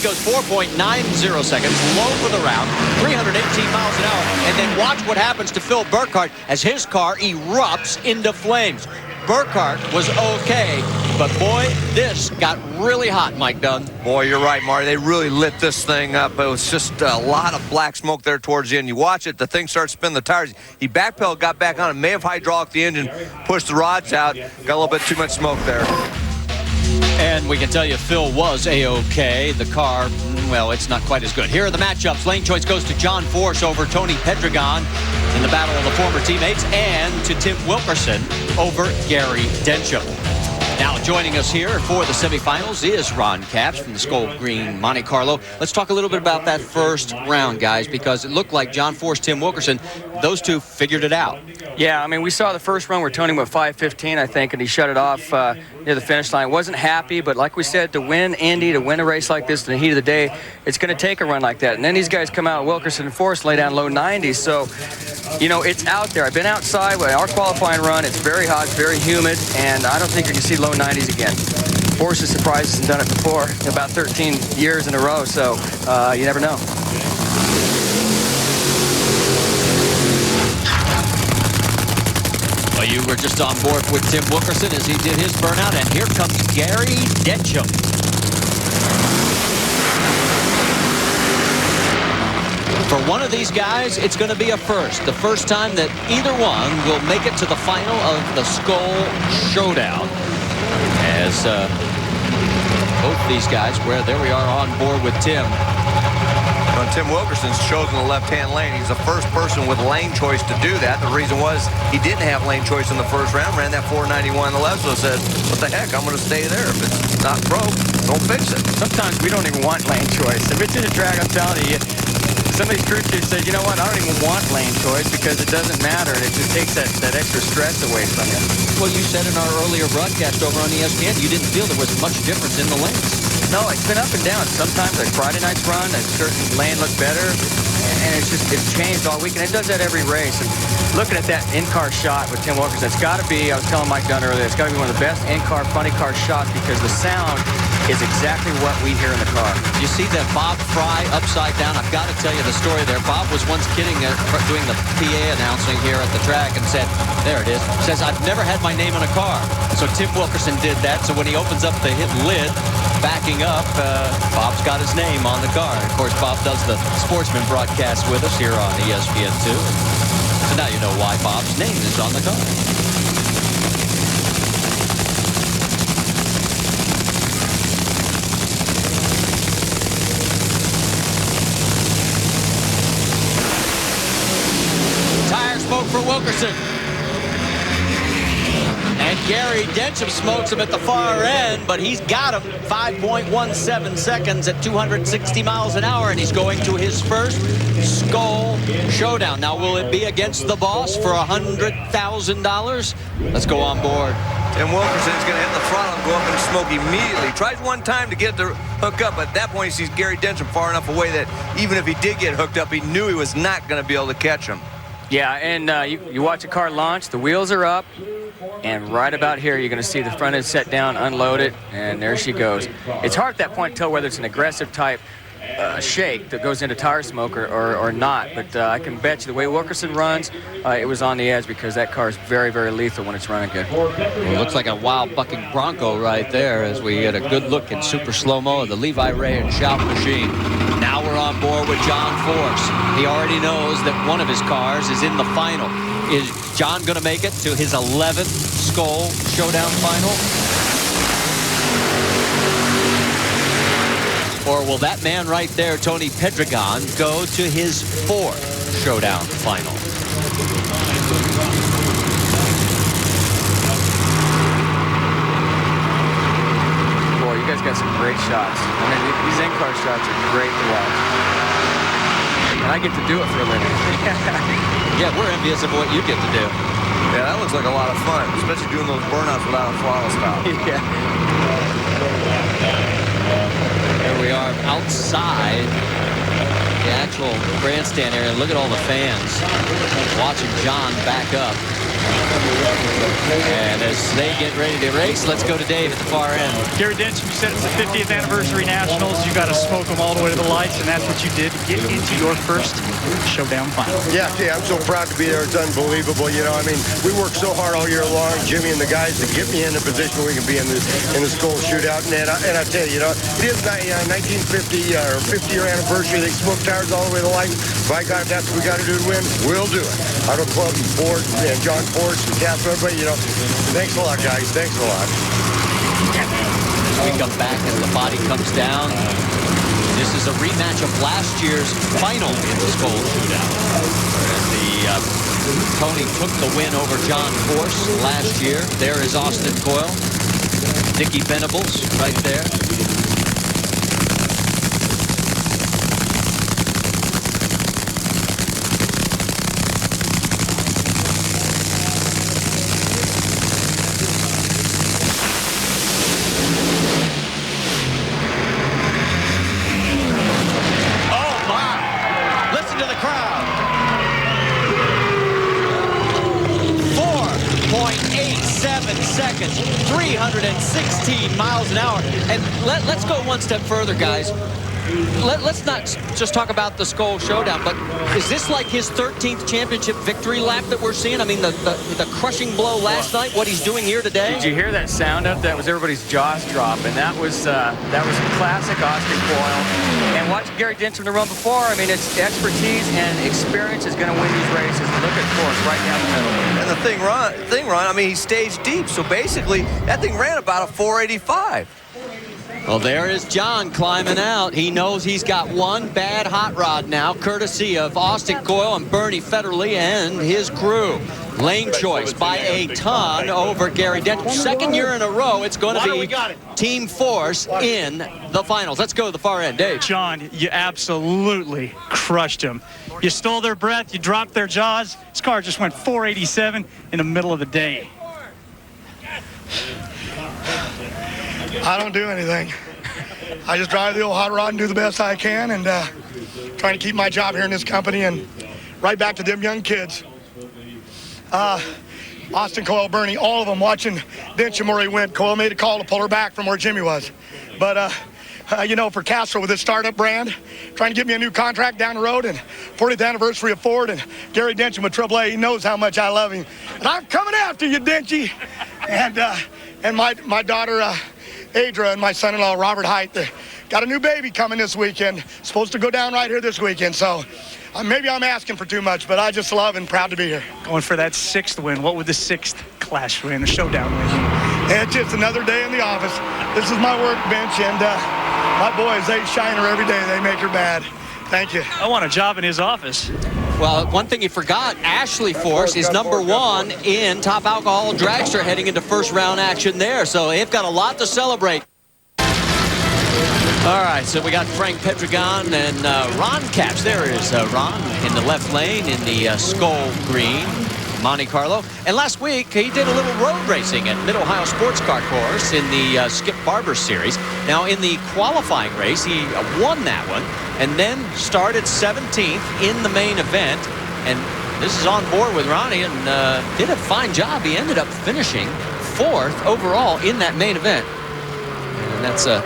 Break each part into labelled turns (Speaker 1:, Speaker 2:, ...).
Speaker 1: goes 4.90 seconds, low for the round, 318 miles an hour. And then watch what happens to Phil Burkhardt as his car erupts into flames. Burkhardt was okay, but boy, this got really hot, Mike Dunn.
Speaker 2: Boy, you're right, Marty. They really lit this thing up. It was just a lot of black smoke there towards the end. You watch it, the thing starts spinning the tires. He backpedaled, got back on it, may have hydraulic the engine, pushed the rods out, got a little bit too much smoke there.
Speaker 1: And we can tell you Phil was A-OK. The car, well, it's not quite as good. Here are the matchups. Lane choice goes to John Force over Tony Pedregon in the battle of the former teammates, and to Tim Wilkerson over Gary Densham. Now joining us here for the semifinals is Ron Capps from the Skoal Green Monte Carlo. Let's talk a little bit about that first round, guys, because it looked like John Force, Tim Wilkerson, those two figured it out.
Speaker 3: Yeah, I mean, we saw the first run where Tony went 5:15, I think, and he shut it off near the finish line. Wasn't happy, but like we said, to win Indy, to win a race like this in the heat of the day, it's going to take a run like that. And then these guys come out, Wilkerson and Force lay down low 90s. So, you know, it's out there. I've been outside with our qualifying run. It's very hot, it's very humid, and I don't think you're going to see low 90s again. Force is surprised hasn't done it before, about 13 years in a row, so you never know.
Speaker 1: Well, you were just on board with Tim Wilkerson as he did his burnout, and here comes Gary Densham. For one of these guys, it's going to be a first. The first time that either one will make it to the final of the Skoal Showdown. As both these guys, there we are on board with Tim.
Speaker 2: Well, Tim Wilkerson's chosen the left-hand lane. He's the first person with lane choice to do that. The reason was he didn't have lane choice in the first round, ran that 491 on the left, so said, what the heck, I'm going to stay there. If it's not broke, don't fix it.
Speaker 3: Sometimes we don't even want lane choice. If it's in a track, I'm telling you, some of these crew chiefs say, you know what, I don't even want lane choice because it doesn't matter. It just takes that extra stress away from you.
Speaker 1: Well, you said in our earlier broadcast over on ESPN, you didn't feel there was much difference in the lanes.
Speaker 3: No, it's been up and down. Sometimes like Friday night's run, a certain lane looked better, and it's changed all week, and it does that every race. And looking at that in-car shot with Tim Wilkerson, it's got to be, I was telling Mike Dunn earlier, it's got to be one of the best in-car, funny car shots because the sound is exactly what we hear in the car.
Speaker 1: You see that Bob Fry upside down? I've got to tell you the story there. Bob was once kidding, doing the PA announcing here at the track and said, there it is, says, I've never had my name on a car. So Tim Wilkerson did that. So when he opens up the lid, backing up, Bob's got his name on the car. Of course, Bob does the Sportsman broadcast with us here on ESPN2. So now you know why Bob's name is on the car. Tire smoke for Wilkerson. And Gary Densham smokes him at the far end, but he's got him 5.17 seconds at 260 miles an hour, and he's going to his first Skoal Showdown. Now, will it be against the boss for $100,000? Let's go on board.
Speaker 2: Tim Wilkerson's going to hit the throttle and go up in smoke immediately. Tries one time to get it to hook up, but at that point he sees Gary Densham far enough away that even if he did get hooked up, he knew he was not going to be able to catch him.
Speaker 3: Yeah, and you watch a car launch, the wheels are up, and right about here you're going to see the front end set down, unload it, and there she goes. It's hard at that point to tell whether it's an aggressive type shake that goes into tire smoke or not, but I can bet you the way Wilkerson runs, it was on the edge because that car is very, very lethal when it's running good.
Speaker 1: Well, it looks like a wild bucking bronco right there as we get a good look in super slow-mo of the Levi Ray and Shout machine. Now we're on board with John Force. He already knows that one of his cars is in the final. Is John going to make it to his 11th Skoal Showdown final? Or will that man right there, Tony Pedregon, go to his 4th Showdown final?
Speaker 3: Boy, you guys got some great shots. I mean, these in-car shots are great to watch. And I get to do it for a living.
Speaker 1: Yeah, we're envious of what you get to do.
Speaker 2: Yeah, that looks like a lot of fun, especially doing those burnouts without a throttle stop.
Speaker 3: Yeah.
Speaker 1: Here we are outside the actual grandstand area. Look at all the fans watching John back up. And as they get ready to race, let's go to Dave at the far end.
Speaker 4: Gary Densham, you said it's the 50th anniversary Nationals. You got got to smoke them all the way to the lights, and that's what you did to get into your first Showdown final.
Speaker 5: Yeah, I'm so proud to be there. It's unbelievable. You know, I mean, we worked so hard all year long, Jimmy and the guys, to get me in a position where we can be in the Skoal shootout. And I tell you, it is 1950 or 50-year anniversary. They smoke tires all the way to the lights. By God, that's what we got to do to win. We'll do it. Auto Club and Ford and John Force and Cass, everybody, thanks a lot, guys. Thanks a lot.
Speaker 1: We come back as the body comes down. This is a rematch of last year's final in the Skoal shootout. Tony took the win over John Force last year. There is Austin Coyle. Dickie Venables right there. Seconds, 316 miles an hour. And let's go one step further, guys. Let's not just talk about the Skoal Showdown, but is this like his 13th championship victory lap that we're seeing? I mean, the crushing blow last night, what he's doing here today?
Speaker 3: Did you hear that sound up? That was everybody's jaws dropping. That was classic Austin Coyle. And watching Gary Denson to run before, I mean, it's expertise and experience is going to win these races. Look at Force right down the middle.
Speaker 2: And the thing run, I mean, he staged deep, so basically that thing ran about a 485.
Speaker 1: Well, there is John climbing out. He knows he's got one bad hot rod now, courtesy of Austin Coyle and Bernie Federle and his crew. Lane choice by a ton over Gary Denton. Second year in a row, it's going to be Team Force in the finals. Let's go to the far end, Dave.
Speaker 4: John, you absolutely crushed him. You stole their breath, you dropped their jaws. This car just went 487 in the middle of the day.
Speaker 6: I don't do anything. I just drive the old hot rod and do the best I can, and trying to keep my job here in this company, and right back to them young kids. Austin, Coyle, Bernie, all of them watching Densham where he went. Coyle made a call to pull her back from where Jimmy was. But, for Castro with his startup brand, trying to get me a new contract down the road, and 40th anniversary of Ford, and Gary Densham with AAA, he knows how much I love him. And I'm coming after you, Denchy. And my daughter, Adra, and my son-in-law, Robert Height, they got a new baby coming this weekend. Supposed to go down right here this weekend. So maybe I'm asking for too much, but I just love and proud to be here.
Speaker 4: Going for that 6th win. What would the 6th clash win, a Showdown win?
Speaker 6: And it's just another day in the office. This is my workbench, and my boys, they shine her every day. They make her bad. Thank you.
Speaker 4: I want a job in his office.
Speaker 1: Well, one thing you forgot, Ashley Force is #1 in Top Alcohol Dragster heading into first round action there. So they've got a lot to celebrate. All right, so we got Frank Pedregon and Ron Capps. There is Ron in the left lane in the Skoal green, Monte Carlo. And last week, he did a little road racing at Mid-Ohio Sports Car Course in the Skip Barber Series. Now, in the qualifying race, he won that one and then started 17th in the main event. And this is on board with Ronnie, and did a fine job. He ended up finishing 4th overall in that main event. And that's a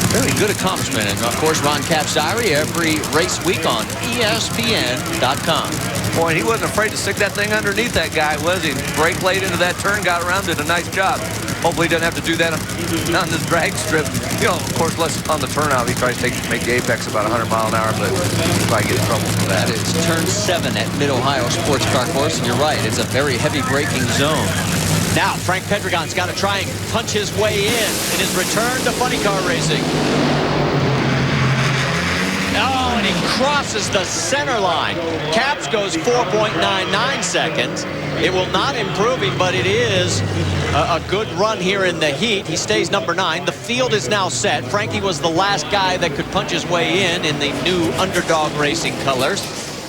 Speaker 1: very good accomplishment. And, of course, Ron Capps' diary every race week on ESPN.com.
Speaker 2: Boy, he wasn't afraid to stick that thing underneath that guy, was he? Brake late into that turn, got around, did a nice job. Hopefully he doesn't have to do that on this drag strip. Of course, less on the turnout. He tries to make the apex about 100 mile an hour, but he'll probably get in trouble for that.
Speaker 1: That is turn 7 at Mid-Ohio Sports Car Course, and you're right, it's a very heavy braking zone. Now, Frank Pedregon's got to try and punch his way in his return to funny car racing. Oh, and he crosses the center line. Capps goes 4.99 seconds. It will not improve him, but it is a good run here in the heat. He stays #9. The field is now set. Frankie was the last guy that could punch his way in the new Underdog Racing colors.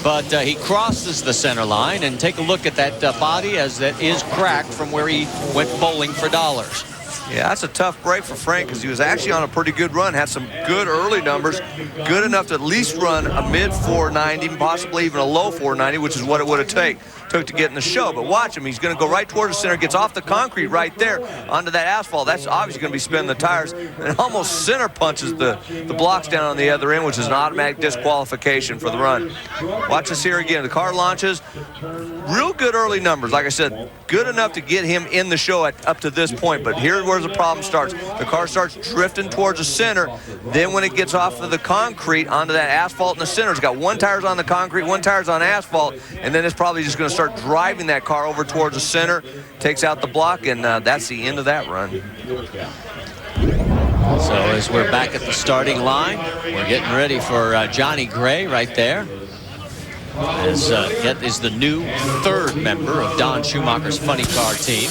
Speaker 1: But he crosses the center line, and take a look at that body as that is cracked from where he went bowling for dollars.
Speaker 2: Yeah, that's a tough break for Frank because he was actually on a pretty good run, had some good early numbers, good enough to at least run a mid 490, possibly even a low 490, which is what it would have took to get in the show. But watch him, he's going to go right towards the center, gets off the concrete right there onto that asphalt. That's obviously going to be spinning the tires, and almost center punches the blocks down on the other end, which is an automatic disqualification for the run. Watch this here again. The car launches, real good early numbers. Like I said, good enough to get him in the show up to this point, but here's where the problem starts. The car starts drifting towards the center. Then when it gets off of the concrete onto that asphalt in the center, it's got one tire's on the concrete, one tire's on asphalt, and then it's probably just going to start driving that car over towards the center, takes out the block, and that's the end of that run.
Speaker 1: So as we're back at the starting line, we're getting ready for Johnny Gray right there. As that is the new third member of Don Schumacher's funny car team.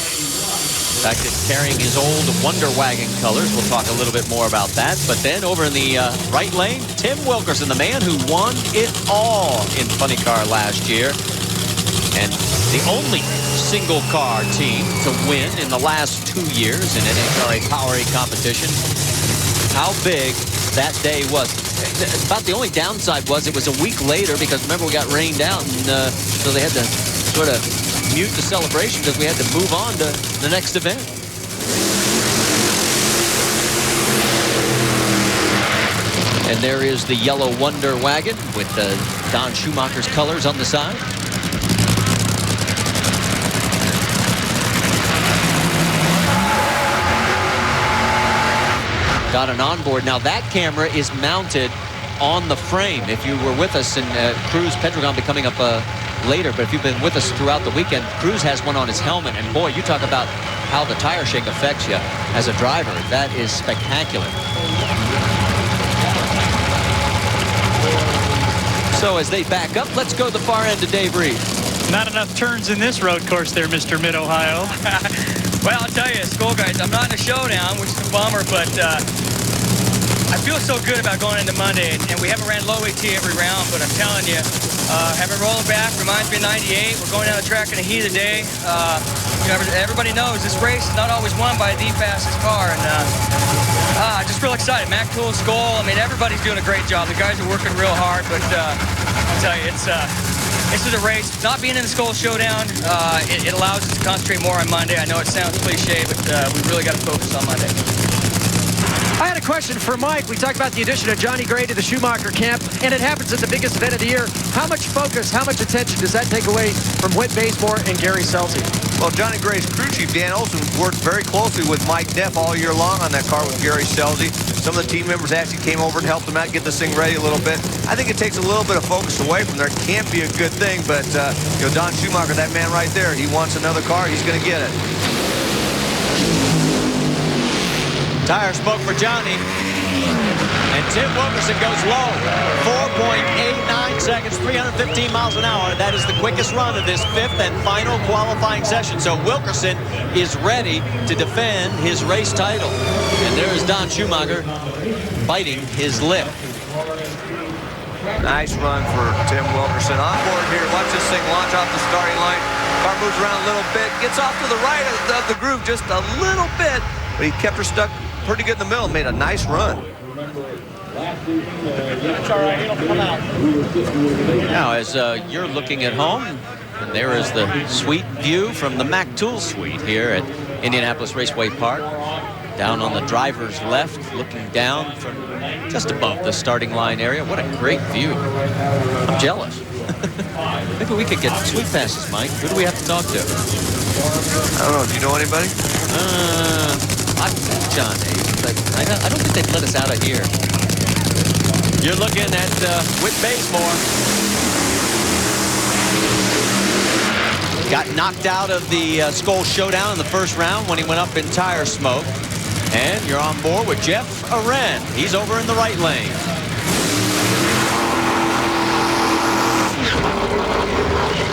Speaker 1: In fact, it's carrying his old Wonder Wagon colors. We'll talk a little bit more about that. But then over in the right lane, Tim Wilkerson, the man who won it all in funny car last year. And the only single car team to win in the last 2 years in an NHRA Powerade competition. How big that day was. About the only downside was it was a week later because remember we got rained out, and so they had to sort of mute the celebration because we had to move on to the next event. And there is the yellow Wonder Wagon with Don Schumacher's colors on the side. Got an onboard. Now that camera is mounted on the frame. If you were with us, and Cruz Pedregon be coming up later, but if you've been with us throughout the weekend, Cruz has one on his helmet, and boy, you talk about how the tire shake affects you as a driver. That is spectacular. So as they back up, let's go to the far end of Dave Reed.
Speaker 4: Not enough turns in this road course there, Mr. Mid-Ohio.
Speaker 3: Well, I'll tell you, Skoal guys, I'm not in a showdown, which is a bummer, but I feel so good about going into Monday, and we haven't ran low AT every round, but I'm telling you, having rolled back reminds me of 98. We're going down the track in the heat of the day. You know, everybody knows this race is not always won by the fastest car, and just real excited. Mac Tool, Skoal, I mean, everybody's doing a great job. The guys are working real hard, but I'll tell you, this is a race. Not being in the Skoal Showdown, it allows us to concentrate more on Monday. I know it sounds cliche, but we really got to focus on Monday.
Speaker 7: I had a question for Mike. We talked about the addition of Johnny Gray to the Schumacher camp, and it happens at the biggest event of the year. How much focus, how much attention does that take away from Whit Bazemore and Gary Scelzi?
Speaker 2: Well, Johnny Gray's crew chief, Dan Olson, worked very closely with Mike Neff all year long on that car with Gary Scelzi. Some of the team members actually came over and helped him out, get this thing ready a little bit. I think it takes a little bit of focus away from there. It can't be a good thing, but you know, Don Schumacher, that man right there, he wants another car, he's going to get it.
Speaker 1: Tire smoke for Johnny. And Tim Wilkerson goes low. 4.89 seconds, 315 miles an hour. That is the quickest run of this fifth and final qualifying session. So Wilkerson is ready to defend his race title. And there is Don Schumacher biting his lip.
Speaker 2: Nice run for Tim Wilkerson. On board here, watch this thing launch off the starting line. Car moves around a little bit, gets off to the right of the groove just a little bit, but he kept her stuck pretty good in the middle, made a nice run.
Speaker 1: Now, as you're looking at home, and there is the sweet view from the Mac Tool Suite here at Indianapolis Raceway Park. Down on the driver's left, looking down from just above the starting line area. What a great view. I'm jealous. Maybe we could get sweet passes, Mike. Who do we have to talk to?
Speaker 2: I don't know. Do you know anybody?
Speaker 1: I think John Hayes, but I don't think they've let us out of here. You're looking at Whit Bazemore. Got knocked out of the Skoal Showdown in the first round when he went up in tire smoke. And you're on board with Jeff Aren. He's over in the right lane.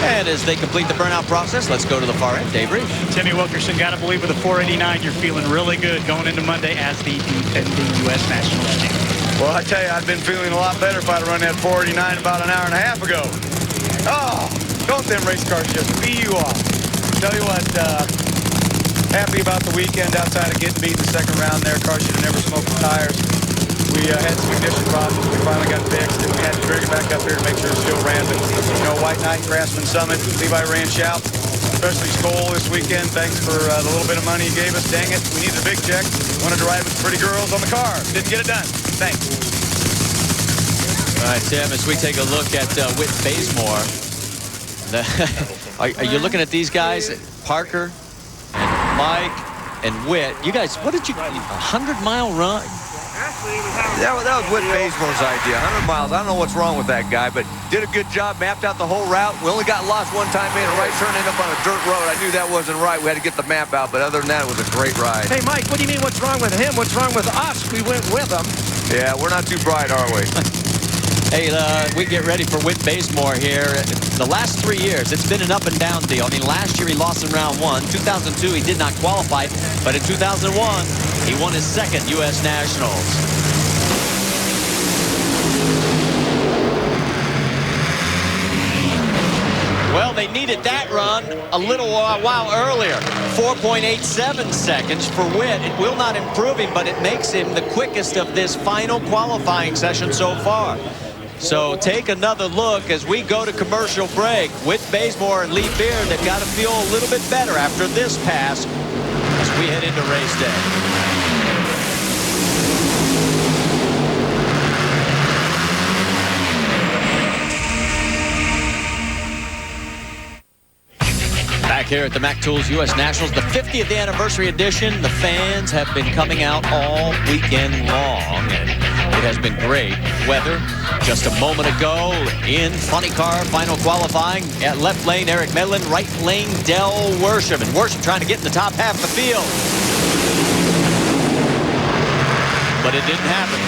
Speaker 1: And as they complete the burnout process, let's go to the far end. Dave Reed.
Speaker 4: Timmy Wilkerson, got to believe with a 489, you're feeling really good going into Monday as the defending U.S. National Champion.
Speaker 5: Well, I tell you, I'd been feeling a lot better if I'd run that 489 about an hour and a half ago. Oh, don't them race cars just pee you off. Tell you what,
Speaker 8: happy about the weekend outside of getting beat in the second round there. Car should have never smoked the tires. We had some ignition problems. We finally got fixed, and we had to bring it back up here to make sure it still ran. But, you know, White Knight, Craftsman Summit, Levi Ranch out, especially Skoal this weekend. Thanks for the little bit of money you gave us. Dang it, we needed a big check. Wanted to ride with pretty girls on the car. Didn't get it done. Thanks.
Speaker 1: All right, Tim, as we take a look at Whit Bazemore, are you looking at these guys, Parker and Mike and Whit? You guys, what did you, 100-mile run?
Speaker 2: That was Whit Bazemore's idea, 100 miles. I don't know what's wrong with that guy, but did a good job, mapped out the whole route. We only got lost one time, made a right turn, ended up on a dirt road. I knew that wasn't right. We had to get the map out, but other than that, it was a great ride.
Speaker 7: Hey, Mike, what do you mean what's wrong with him? What's wrong with us? We went with him.
Speaker 2: Yeah, we're not too bright, are we?
Speaker 1: Hey, we get ready for Whit Bazemore here. The last 3 years, it's been an up and down deal. I mean, last year he lost in round 1. 2002, he did not qualify, but in 2001, he won his second U.S. Nationals. Well, they needed that run a little while earlier. 4.87 seconds for Whit. It will not improve him, but it makes him the quickest of this final qualifying session so far. So take another look as we go to commercial break. Whit Bazemore and Lee Beard, they've got to feel a little bit better after this pass as we head into race day. Back here at the Mac Tools U.S. Nationals, the 50th anniversary edition. The fans have been coming out all weekend long, and it has been great weather. Just a moment ago in funny car final qualifying at left lane, Eric Medlin, right lane, Del Worsham. And Worsham trying to get in the top half of the field. But it didn't happen.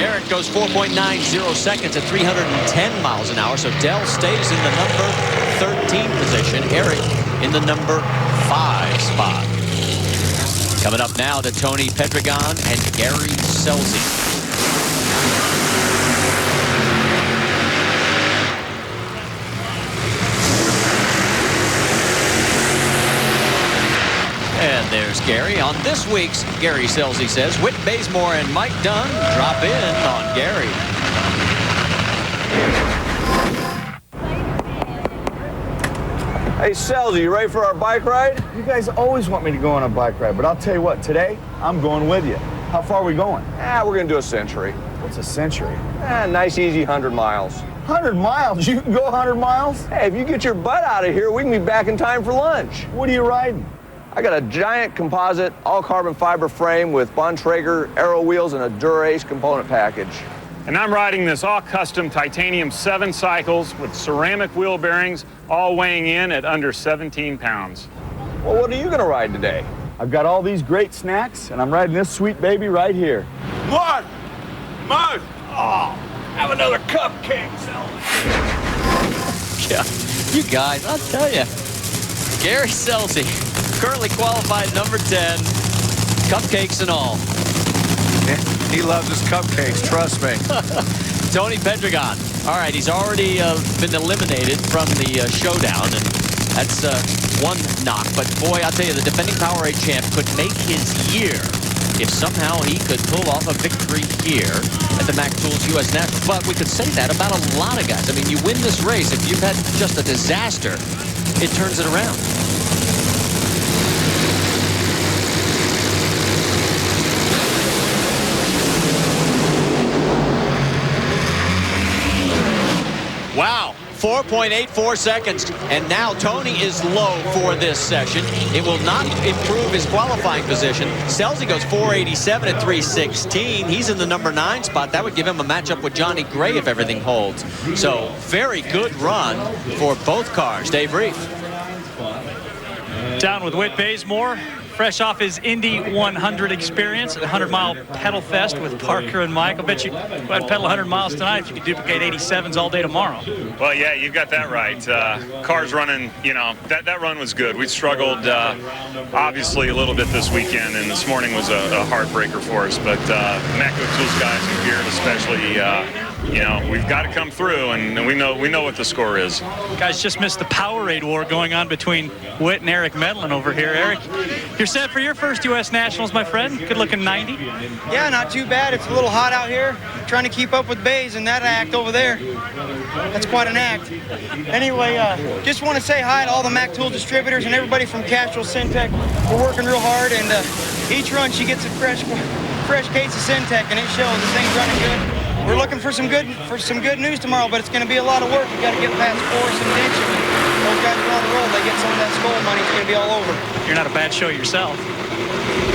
Speaker 1: Eric goes 4.90 seconds at 310 miles an hour. So Del stays in the number 13 position. Eric in the number 5 spot. Coming up now to Tony Pedregon and Gary Scelzi. And there's Gary. On this week's Gary Scelzi Says, Whit Bazemore and Mike Dunn drop in on Gary.
Speaker 9: Hey, Scelzi, you ready for our bike ride? You guys always want me to go on a bike ride, but I'll tell you what, today, I'm going with you. How far are we going?
Speaker 2: We're going to do a century.
Speaker 9: What's a century?
Speaker 2: Nice, easy 100 miles.
Speaker 9: 100 miles? You can go 100 miles?
Speaker 2: Hey, if you get your butt out of here, we can be back in time for lunch.
Speaker 9: What are you riding?
Speaker 2: I got a giant composite, all-carbon fiber frame with Bontrager aero wheels and a Dura-Ace component package.
Speaker 10: And I'm riding this all-custom titanium 7 cycles with ceramic wheel bearings, all weighing in at under 17 pounds.
Speaker 2: Well, what are you going to ride today?
Speaker 9: I've got all these great snacks, and I'm riding this sweet baby right here.
Speaker 11: Mark! Mark! Oh, have another cupcake, Scelzi.
Speaker 1: Yeah, you guys, I'll tell you. Gary Scelzi, currently qualified number 10, cupcakes and all.
Speaker 2: He loves his cupcakes, trust me.
Speaker 1: Tony Pedregon. All right, he's already been eliminated from the Showdown, and that's one knock. But boy, I'll tell you, the defending Powerade champ could make his year if somehow he could pull off a victory here at the Mac Tools U.S. Nationals. But we could say that about a lot of guys. I mean, you win this race, if you've had just a disaster, it turns it around. Wow, 4.84 seconds. And now Tony is low for this session. It will not improve his qualifying position. Scelzi goes 4.87 at 3.16. He's in the number 9 spot. That would give him a matchup with Johnny Gray if everything holds. So very good run for both cars. Dave Reef.
Speaker 4: Down with Whit Bazemore, fresh off his Indy 100 experience at the 100-mile pedal fest with Parker and Mike. I'll bet you go ahead and pedal 100 miles tonight if you could duplicate 87s all day tomorrow.
Speaker 10: Well, yeah, you got that right. Cars running, you know, that run was good. We struggled, obviously, a little bit this weekend, and this morning was a heartbreaker for us. But Mac Tools guys and Beard especially you know, we've got to come through, and we know what the score is.
Speaker 4: Guys just missed the Powerade war going on between Whit and Eric Medlin over here. Eric, you're set for your first U.S. Nationals, my friend. Good looking 90.
Speaker 12: Yeah, not too bad. It's a little hot out here. Trying to keep up with Bays and that act over there. That's quite an act. Anyway, just want to say hi to all the Mac Tool distributors and everybody from Castrol Syntec. We're working real hard, and each run she gets a fresh case of Syntec, and it shows. The thing's running good. We're looking for some good news tomorrow, but it's going to be a lot of work. We got to get past Forrest and Dencham. Those guys are on the roll. They get some of that Skoal money. It's going to be all over.
Speaker 4: You're not a bad show yourself.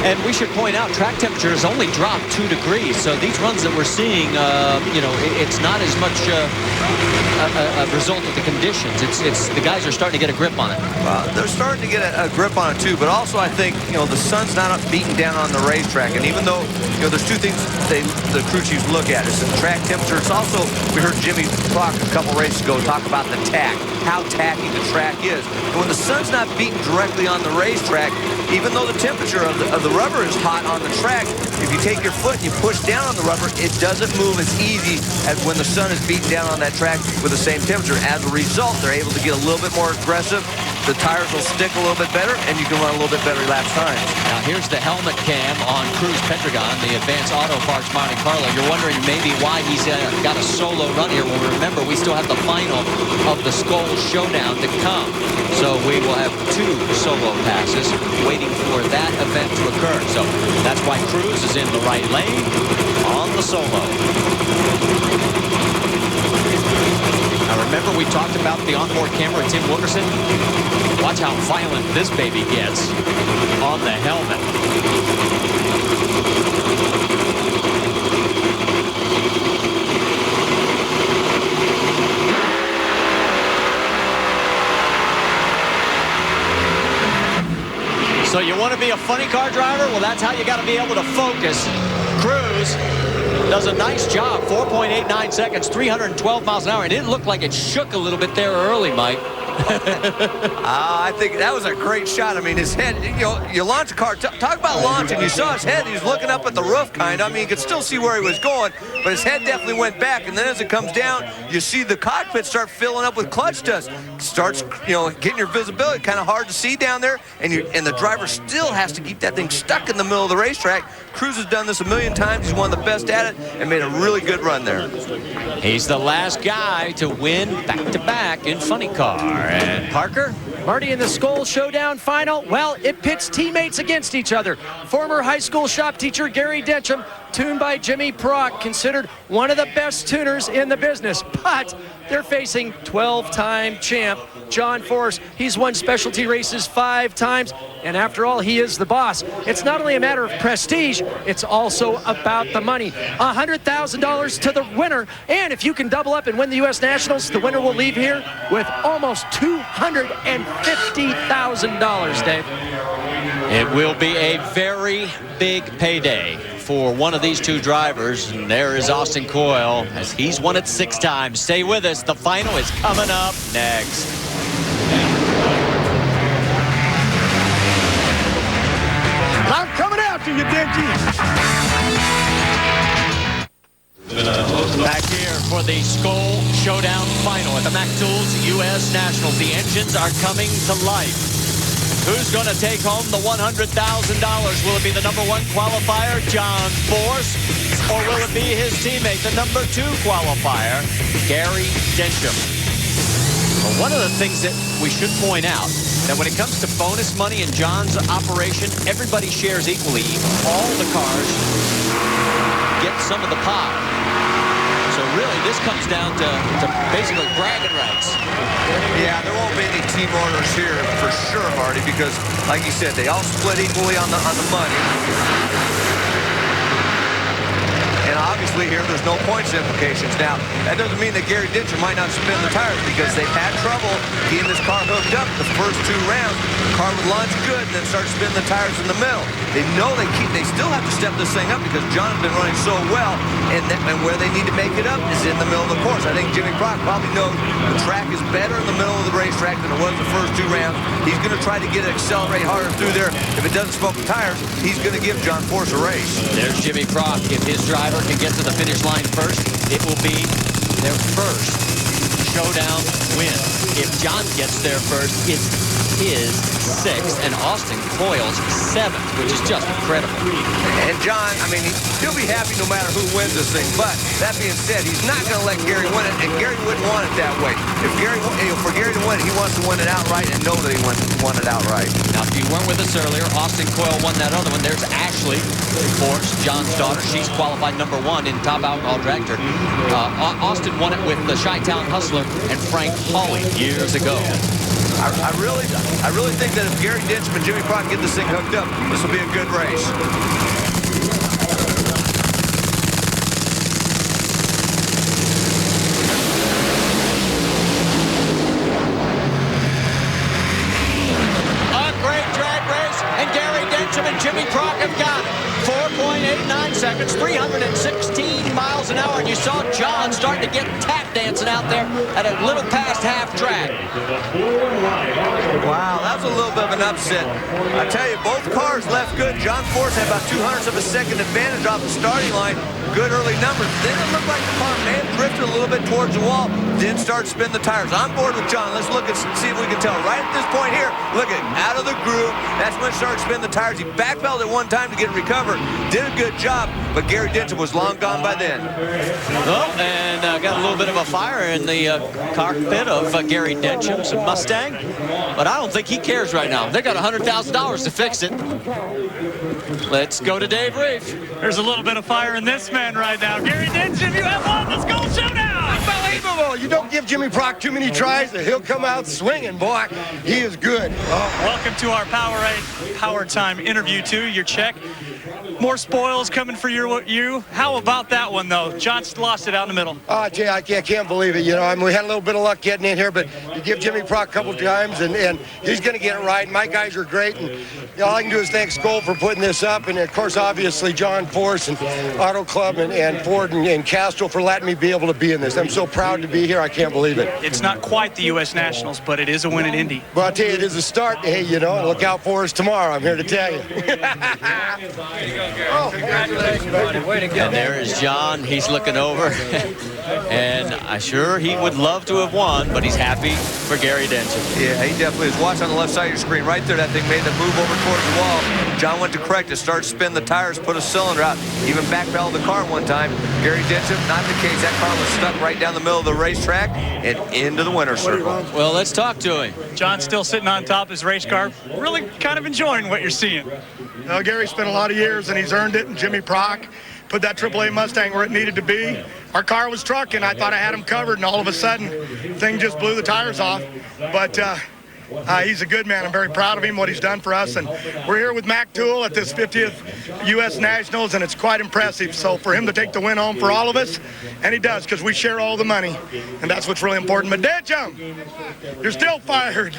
Speaker 1: And we should point out, track temperature has only dropped 2 degrees. So these runs that we're seeing, you know, it's not as much a result of the conditions. It's the guys are starting to get a grip on it.
Speaker 2: They're starting to get a grip on it too, but also I think, you know, the sun's not beating down on the racetrack. And even though, you know, there's two things the crew chiefs look at. It's the track temperature. It's also, we heard Jimmy Prock a couple races ago talk about the tack, how tacky the track is. And when the sun's not beating directly on the racetrack, even though the temperature of the rubber is hot on the track, if you take your foot and you push down on the rubber, it doesn't move as easy as when the sun is beating down on that track with the same temperature. As a result, they're able to get a little bit more aggressive. The tires will stick a little bit better, and you can run a little bit better lap times.
Speaker 1: Now here's the helmet cam on Cruz Pedregon, the Advanced Auto Parts Monte Carlo. You're wondering maybe why he's got a solo run here. Well, remember, we still have the final of the Skoal Showdown to come. So we will have 2 solo passes waiting for that event to occur. So that's why Cruz is in the right lane on the solo. Now remember, we talked about the onboard camera, Tim Wilkerson. Watch how violent this baby gets on the helmet. So you want to be a funny car driver? Well, that's how you got to be able to focus. Cruz does a nice job. 4.89 seconds, 312 miles an hour. It didn't look like it shook a little bit there early, Mike.
Speaker 2: I think that was a great shot. I mean, his head, you know, you launch a car. Talk about launching. You saw his head. He was looking up at the roof, kind of. I mean, you could still see where he was going, but his head definitely went back. And then as it comes down, you see the cockpit start filling up with clutch dust. Starts, you know, getting your visibility. Kind of hard to see down there, and the driver still has to keep that thing stuck in the middle of the racetrack. Cruz has done this a million times. He's one of the best at it and made a really good run there.
Speaker 1: He's the last guy to win back-to-back in funny car. And Parker?
Speaker 7: Marty, in the Skoal Showdown final, well, it pits teammates against each other. Former high school shop teacher Gary Dencham, tuned by Jimmy Prock, considered one of the best tuners in the business. But they're facing 12-time champ John Force. He's won specialty races 5 times, and after all, he is the boss. It's not only a matter of prestige, it's also about the money. $100,000 to the winner, and if you can double up and win the U.S. Nationals, the winner will leave here with almost $250,000, Dave.
Speaker 1: It will be a very big payday for one of these 2 drivers, and there is Austin Coyle, as he's won it 6 times. Stay with us. The final is coming up next.
Speaker 11: I'm coming after you, Denji.
Speaker 1: Back here for the Skoal Showdown final at the Mac Tools U.S. Nationals. The engines are coming to life. Who's going to take home the $100,000? Will it be the #1 qualifier, John Force, or will it be his teammate, the #2 qualifier, Gary Dencham? Well, one of the things that we should point out, that when it comes to bonus money in John's operation, everybody shares equally. All the cars get some of the pie. So really, this comes down to basically bragging rights.
Speaker 2: Yeah, there won't be any team orders here for sure, Marty, because, like you said, they all split equally on the money. And obviously here, there's no points implications. Now, that doesn't mean that Gary Dencham might not spin the tires, because they've had trouble getting this car hooked up the first 2 rounds. The car would launch good and then start spinning the tires in the middle. They know they still have to step this thing up, because John has been running so well, and where they need to make it up is in the middle of the course. I think Jimmy Prock probably knows the track is better in the middle of the racetrack than it was the first 2 rounds. He's going to try to get it accelerate harder through there. If it doesn't smoke the tires, he's going to give John Force a race.
Speaker 1: There's Jimmy Prock. If his driver can get to the finish line first, it will be their first Showdown win. If John gets there first, it's his 6th, and Austin Coyle's 7th, which is just incredible.
Speaker 2: And John, I mean, he'll be happy no matter who wins this thing. But that being said, he's not going to let Gary win it, and Gary wouldn't want it that way. If Gary, for Gary to win it, he wants to win it outright and know that he won it outright.
Speaker 1: Now, if you weren't with us earlier, Austin Coyle won that other one. There's Ashley, of course, John's daughter. She's qualified #1 in Top Alcohol Dragster. Austin won it with the Chi-Town Hustler and Frank Hawley years ago.
Speaker 2: I really think that if Gary Dencham and Jimmy Prudhomme get this thing hooked up, this will be a good race.
Speaker 1: A great drag race, and Gary Dencham and Jimmy Prudhomme have got it. 4.89 seconds, 316 miles an hour, and you saw John starting to get tap dancing out there at a little past half track.
Speaker 2: Wow, that was a little bit of an upset. I tell you, both cars left good. John Force had about 200ths of a second advantage off the starting line. Good early numbers. Then it looked like the car may have drifted a little bit towards the wall. Then start to spin the tires. I'm board with John. Let's look and see if we can tell. Right at this point here, look at out of the groove. That's when it started to spin the tires. He backpedaled at one time to get it recovered. Did a good job, but Gary Dencham was long gone by then.
Speaker 1: Oh, and got a little bit of a fire in the cockpit of Gary Dencham's Mustang, but I don't think he cares right now. They got $100,000 to fix it. Let's go to Dave Reef.
Speaker 4: There's a little bit of fire in this man right now. Gary Dencham, you have won the Skoal Showdown!
Speaker 5: Unbelievable. You don't give Jimmy Prudhomme too many tries, and he'll come out swinging, boy. He is good.
Speaker 4: Welcome to our Power Time interview, too. Your check. More spoils coming for you. How about that one, though? John lost it out in the middle.
Speaker 5: Oh, I tell you, I can't believe it. You know, I mean, we had a little bit of luck getting in here, but you give Jimmy Prudhomme a couple times, and he's going to get it right. And my guys are great, and all I can do is thank Skoal for putting this up, and of course, obviously, John Force and Auto Club and Ford and Castro for letting me be able to be in this. I'm so proud to be here. I can't believe it.
Speaker 4: It's not quite the U.S. Nationals, but it is a win at Indy.
Speaker 5: Well, I'll tell you, it is a start. Hey, you know, look out for us tomorrow. I'm here to tell you.
Speaker 1: Oh, congratulations, buddy. Way to go. And there is John. He's looking over. And I'm sure he would love to have won, but he's happy for Gary Dencham.
Speaker 2: Yeah, he definitely is. Watch on the left side of your screen. Right there, that thing made the move over towards the wall. John went to correct it, started to spin the tires, put a cylinder out, even backpedaled the car one time. Gary Dencham, not the case. That car was stuck right down the middle of the racetrack and into the winner's circle.
Speaker 1: Well, let's talk to him.
Speaker 4: John's still sitting on top of his race car, really kind of enjoying what you're seeing.
Speaker 6: Gary spent a lot of years, and he's earned it, and Jimmy Prudhomme put that AAA Mustang where it needed to be. Our car was trucking. I thought I had him covered, and all of a sudden, thing just blew the tires off. But he's a good man. I'm very proud of him, what he's done for us. And we're here with Mac Tool at this 50th U.S. Nationals, and it's quite impressive. So for him to take the win home for all of us, and he does, because we share all the money, and that's what's really important. But Dencham, you're still fired.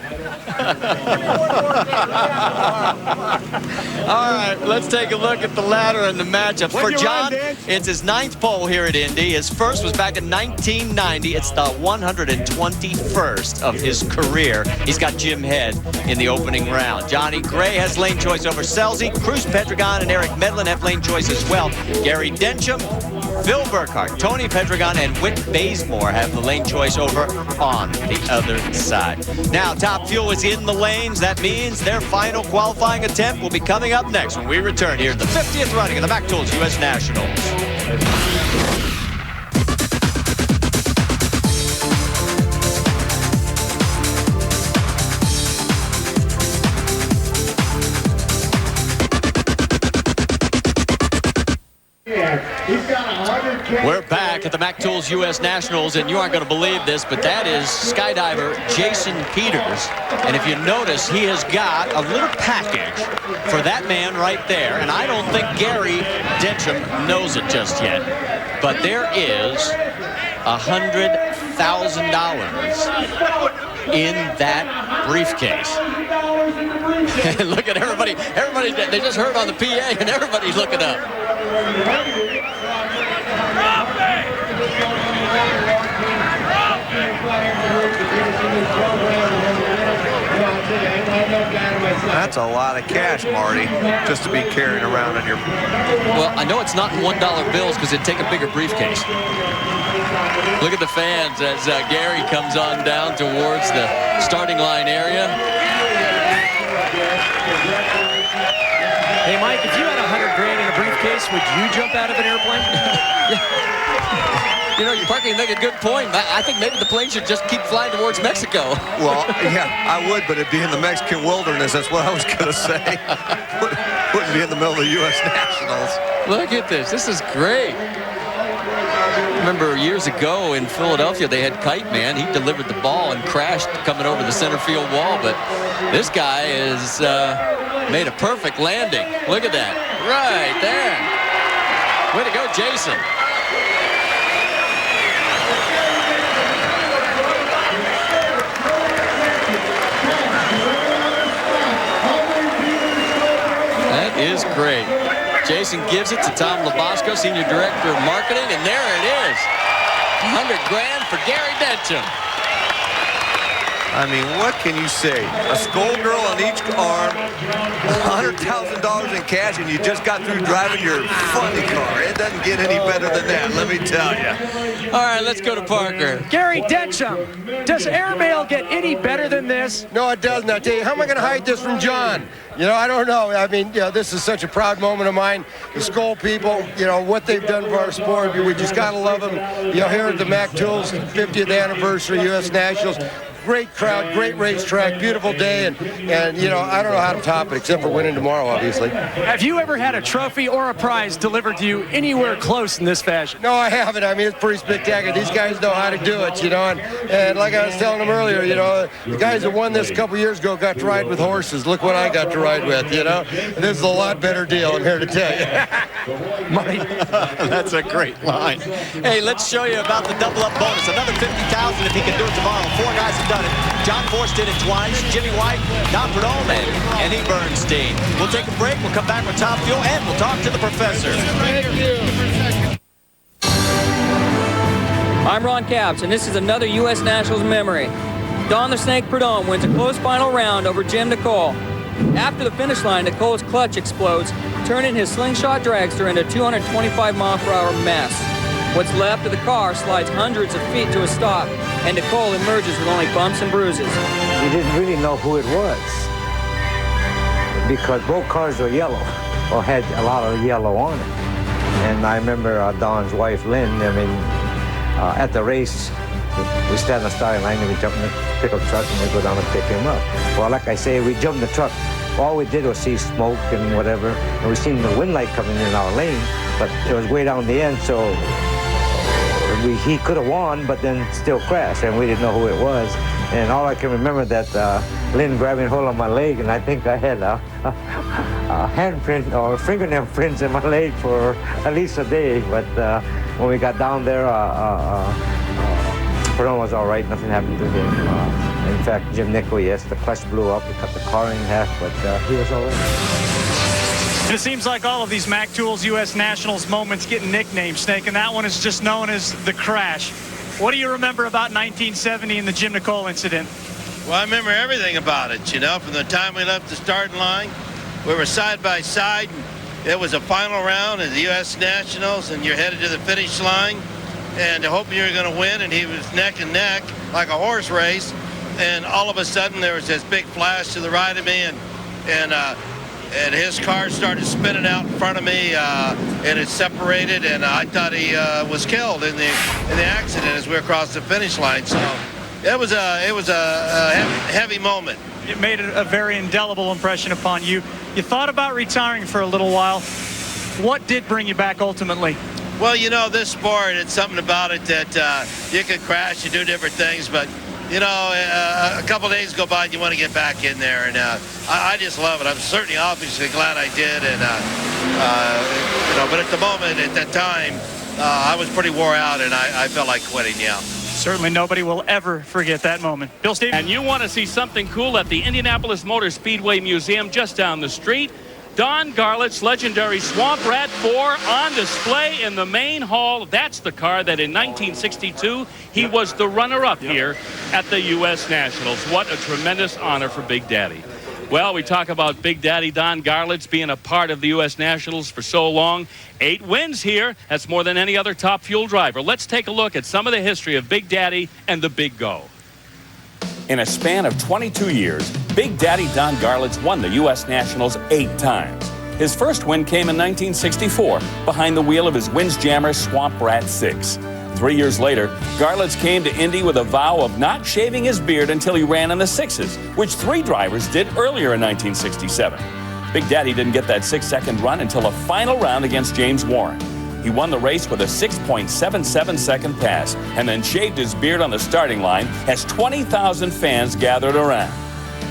Speaker 1: All right, let's take a look at the ladder and the matchup. For John, it's his 9th pole here at Indy. His first was back in 1990. It's the 121st of his career. He's got Jim Head in the opening round. Johnny Gray has lane choice over Selzy. Cruz Pedregon and Eric Medlin have lane choice as well. Gary Dencham, Phil Burkhart, Tony Pedregon, and Whit Bazemore have the lane choice over on the other side. Now, Top Fuel is in the lanes. That means their final qualifying attempt will be coming up next when we return here to the 50th running of the Mac Tools U.S. Nationals. We're back at the Mac Tools U.S. Nationals, and you aren't going to believe this, but that is skydiver Jason Peters. And if you notice, he has got a little package for that man right there. And I don't think Gary Dencham knows it just yet, but there is $100,000 in that briefcase. Look at everybody. They just heard on the PA, and everybody's looking up.
Speaker 5: I
Speaker 2: That's a lot of cash, Marty, just to be carrying around in your...
Speaker 1: Well, I know it's not in $1 bills because it'd take a bigger briefcase. Look at the fans as Gary comes on down towards the starting line area.
Speaker 7: Hey, Mike, if you had $100 grand in a briefcase, would you jump out of an airplane?
Speaker 1: You know, Parker, you make a good point. I think maybe the plane should just keep flying towards Mexico.
Speaker 2: Well, yeah, I would, but it'd be in the Mexican wilderness. That's what I was going to say. Wouldn't be in the middle of the U.S. Nationals.
Speaker 1: Look at this. This is great. Remember years ago in Philadelphia, they had Kite Man. He delivered the ball and crashed coming over the center field wall. But this guy has made a perfect landing. Look at that. Right there. Way to go, Jason. That is great. Jason gives it to Tom Labasco, Senior Director of Marketing, and there it is. 100 grand for Gary Dencham.
Speaker 2: I mean, what can you say? A Skoal girl on each arm, $100,000 in cash, and you just got through driving your funny car. It doesn't get any better than that, let me tell you.
Speaker 1: All right, let's go to Parker.
Speaker 7: Gary Dencham, does airmail get any better than this?
Speaker 5: No, it doesn't. I tell you, how am I going to hide this from John? You know, I don't know. I mean, you know, this is such a proud moment of mine. The Skoal people, you know, what they've done for our sport, we just got to love them. You know, here at the Mac Tools 50th anniversary U.S. Nationals, great crowd, great racetrack, beautiful day, and you know, I don't know how to top it except for winning tomorrow, obviously.
Speaker 7: Have you ever had a trophy or a prize delivered to you anywhere close in this fashion?
Speaker 5: No, I haven't. I mean, it's pretty spectacular. These guys know how to do it, you know, and like I was telling them earlier, you know, the guys that won this a couple years ago got to ride with horses. Look what I got to ride with, you know. This is a lot better deal, I'm here to tell you.
Speaker 1: Mike, that's a great line. Hey, let's show you about the double-up bonus. Another $50,000 if he can do it tomorrow. 4 guys have done it. John Force did it twice. Jimmy White, Don Prudhomme, and Eddie Bernstein. We'll take a break. We'll come back with Top Fuel, and we'll talk to the professor.
Speaker 3: I'm Ron Capps, and this is another U.S. Nationals memory. Don the Snake Prudhomme wins a close final round over Jim Nicole. After the finish line, Nicole's clutch explodes, turning his slingshot dragster into a 225-mile-per-hour mess. What's left of the car slides hundreds of feet to a stop, and Nicole emerges with only bumps and bruises.
Speaker 13: We didn't really know who it was because both cars were yellow or had a lot of yellow on it. And I remember Don's wife, Lynn, at the race, we stand on the starting line and we jump in the pickup truck and we go down and pick him up. Well, like I say, we jumped the truck. All we did was see smoke and whatever, and we seen the wind light coming in our lane, but it was way down the end, so he could have won, but then still crashed, and we didn't know who it was. And all I can remember that Lynn grabbing hold of my leg, and I think I had a handprint or fingernail prints in my leg for at least a day. But when we got down there, Prudhomme was all right. Nothing happened to him. In fact, Jim Nickel, yes, the clutch blew up. We cut the car in half, but he was all right.
Speaker 4: And it seems like all of these Mac Tools U.S. Nationals moments get nicknames, Snake, and that one is just known as the crash. What do you remember about 1970 and the Jim Nicole incident?
Speaker 14: Well, I remember everything about it, you know, from the time we left the starting line. We were side by side. It was a final round of the U.S. Nationals, and you're headed to the finish line, and hoping you were going to win, and he was neck and neck like a horse race. And all of a sudden, there was this big flash to the right of me, and his car started spinning out in front of me, and it separated, and I thought he was killed in the accident as we were across the finish line. So it was a heavy moment.
Speaker 4: It made a very indelible impression upon you. You thought about retiring for a little while. What did bring you back ultimately?
Speaker 14: Well, you know, this sport, it's something about it that you can crash, you do different things, but you know, a couple days go by and you want to get back in there, and I just love it. I'm certainly obviously glad I did, and you know, but at the moment, at that time, I was pretty wore out, and I felt like quitting. Yeah.
Speaker 4: Certainly nobody will ever forget that moment. Bill Stevens.
Speaker 15: And you want to see something cool at the Indianapolis Motor Speedway Museum just down the street? Don Garlits' legendary Swamp Rat 4 on display in the main hall. That's the car that in 1962 he was the runner-up here at the U.S. Nationals. What a tremendous honor for Big Daddy. Well, we talk about Big Daddy Don Garlits being a part of the U.S. Nationals for so long. 8 wins here. That's more than any other top fuel driver. Let's take a look at some of the history of Big Daddy and the Big Go.
Speaker 16: In a span of 22 years, Big Daddy Don Garlits won the U.S. Nationals 8 times. His first win came in 1964, behind the wheel of his Windjammer Swamp Rat 6. 3 years later, Garlits came to Indy with a vow of not shaving his beard until he ran in the 6s, which 3 drivers did earlier in 1967. Big Daddy didn't get that 6-second run until a final round against James Warren. He won the race with a 6.77-second pass and then shaved his beard on the starting line as 20,000 fans gathered around.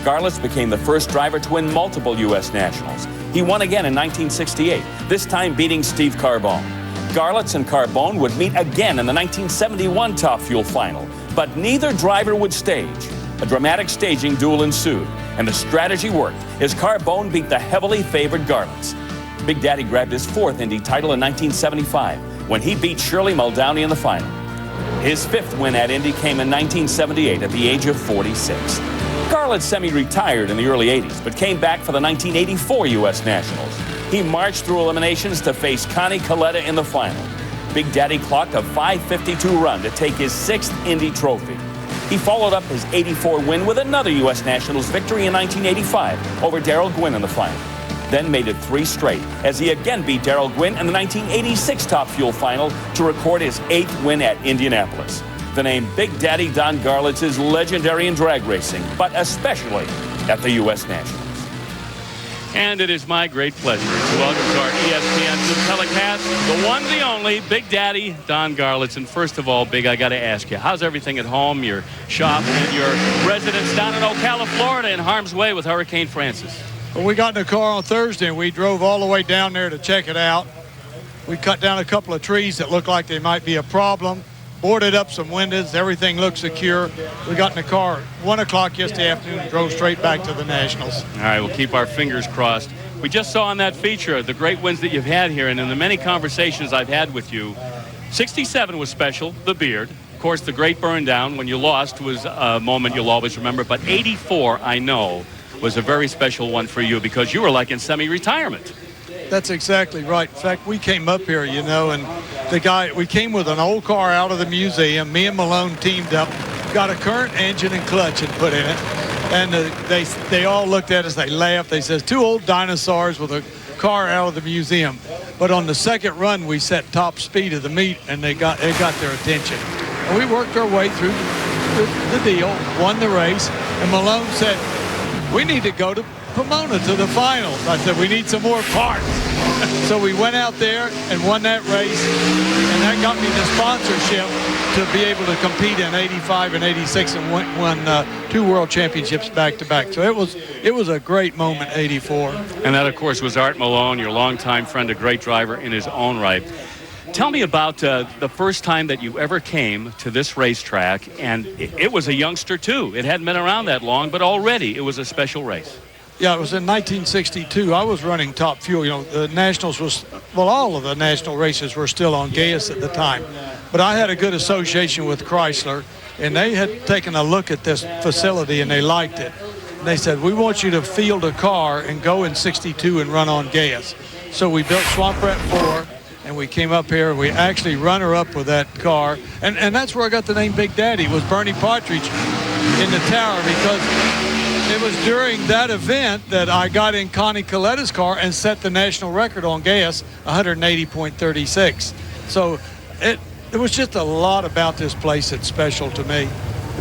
Speaker 16: Garlits became the first driver to win multiple U.S. Nationals. He won again in 1968, this time beating Steve Carbone. Garlits and Carbone would meet again in the 1971 Top Fuel final, but neither driver would stage. A dramatic staging duel ensued, and the strategy worked as Carbone beat the heavily favored Garlits. Big Daddy grabbed his 4th Indy title in 1975 when he beat Shirley Muldowney in the final. His 5th win at Indy came in 1978 at the age of 46. Garlits semi-retired in the early 80s, but came back for the 1984 U.S. Nationals. He marched through eliminations to face Connie Coletta in the final. Big Daddy clocked a 5.52 run to take his 6th Indy trophy. He followed up his 84 win with another U.S. Nationals victory in 1985 over Darrell Gwynn in the final. Then made it 3 straight as he again beat Darrell Gwynn in the 1986 Top Fuel final to record his 8th win at Indianapolis. The name Big Daddy Don Garlits is legendary in drag racing, but especially at the U.S. Nationals.
Speaker 15: And it is my great pleasure to welcome to our ESPN telecast the one, the only, Big Daddy Don Garlits. And first of all, Big, I got to ask you, how's everything at home, your shop, and your residence down in Ocala, Florida, in harm's way with Hurricane Francis?
Speaker 11: Well, we got in the car on Thursday, and we drove all the way down there to check it out. We cut down a couple of trees that looked like they might be a problem, boarded up some windows. Everything looked secure. We got in the car at 1 o'clock yesterday afternoon and drove straight back to the Nationals.
Speaker 15: All right, we'll keep our fingers crossed. We just saw on that feature the great wins that you've had here, and in the many conversations I've had with you, 67 was special, the beard. Of course, the great burn down when you lost was a moment you'll always remember, but 84, I know, was a very special one for you because you were like in semi-retirement.
Speaker 11: That's exactly right. In fact, we came up here, you know, and we came with an old car out of the museum. Me and Malone teamed up, got a current engine and clutch and put in it. And they all looked at us, they laughed. They said, 2 old dinosaurs with a car out of the museum. But on the second run, we set top speed of the meet, and it got their attention. And we worked our way through the deal, won the race, and Malone said, we need to go to Pomona to the finals. I said, we need some more parts. So we went out there and won that race, and that got me the sponsorship to be able to compete in 85 and 86 and won 2 world championships back-to-back. So it was a great moment, 84.
Speaker 15: And that, of course, was Art Malone, your longtime friend, a great driver in his own right. Tell me about the first time that you ever came to this racetrack, and it was a youngster, too. It hadn't been around that long, but already it was a special race.
Speaker 11: Yeah, it was in 1962. I was running Top Fuel. You know, the Nationals was, well, all of the national races were still on Gaius at the time. But I had a good association with Chrysler, and they had taken a look at this facility, and they liked it. And they said, we want you to field a car and go in 62 and run on Gaius. So we built Swamp Rat 4, and we came up here, and we actually runner-up with that car. And that's where I got the name Big Daddy, was Bernie Partridge in the tower, because it was during that event that I got in Connie Coletta's car and set the national record on Gaius, 180.36. So it was just a lot about this place that's special to me.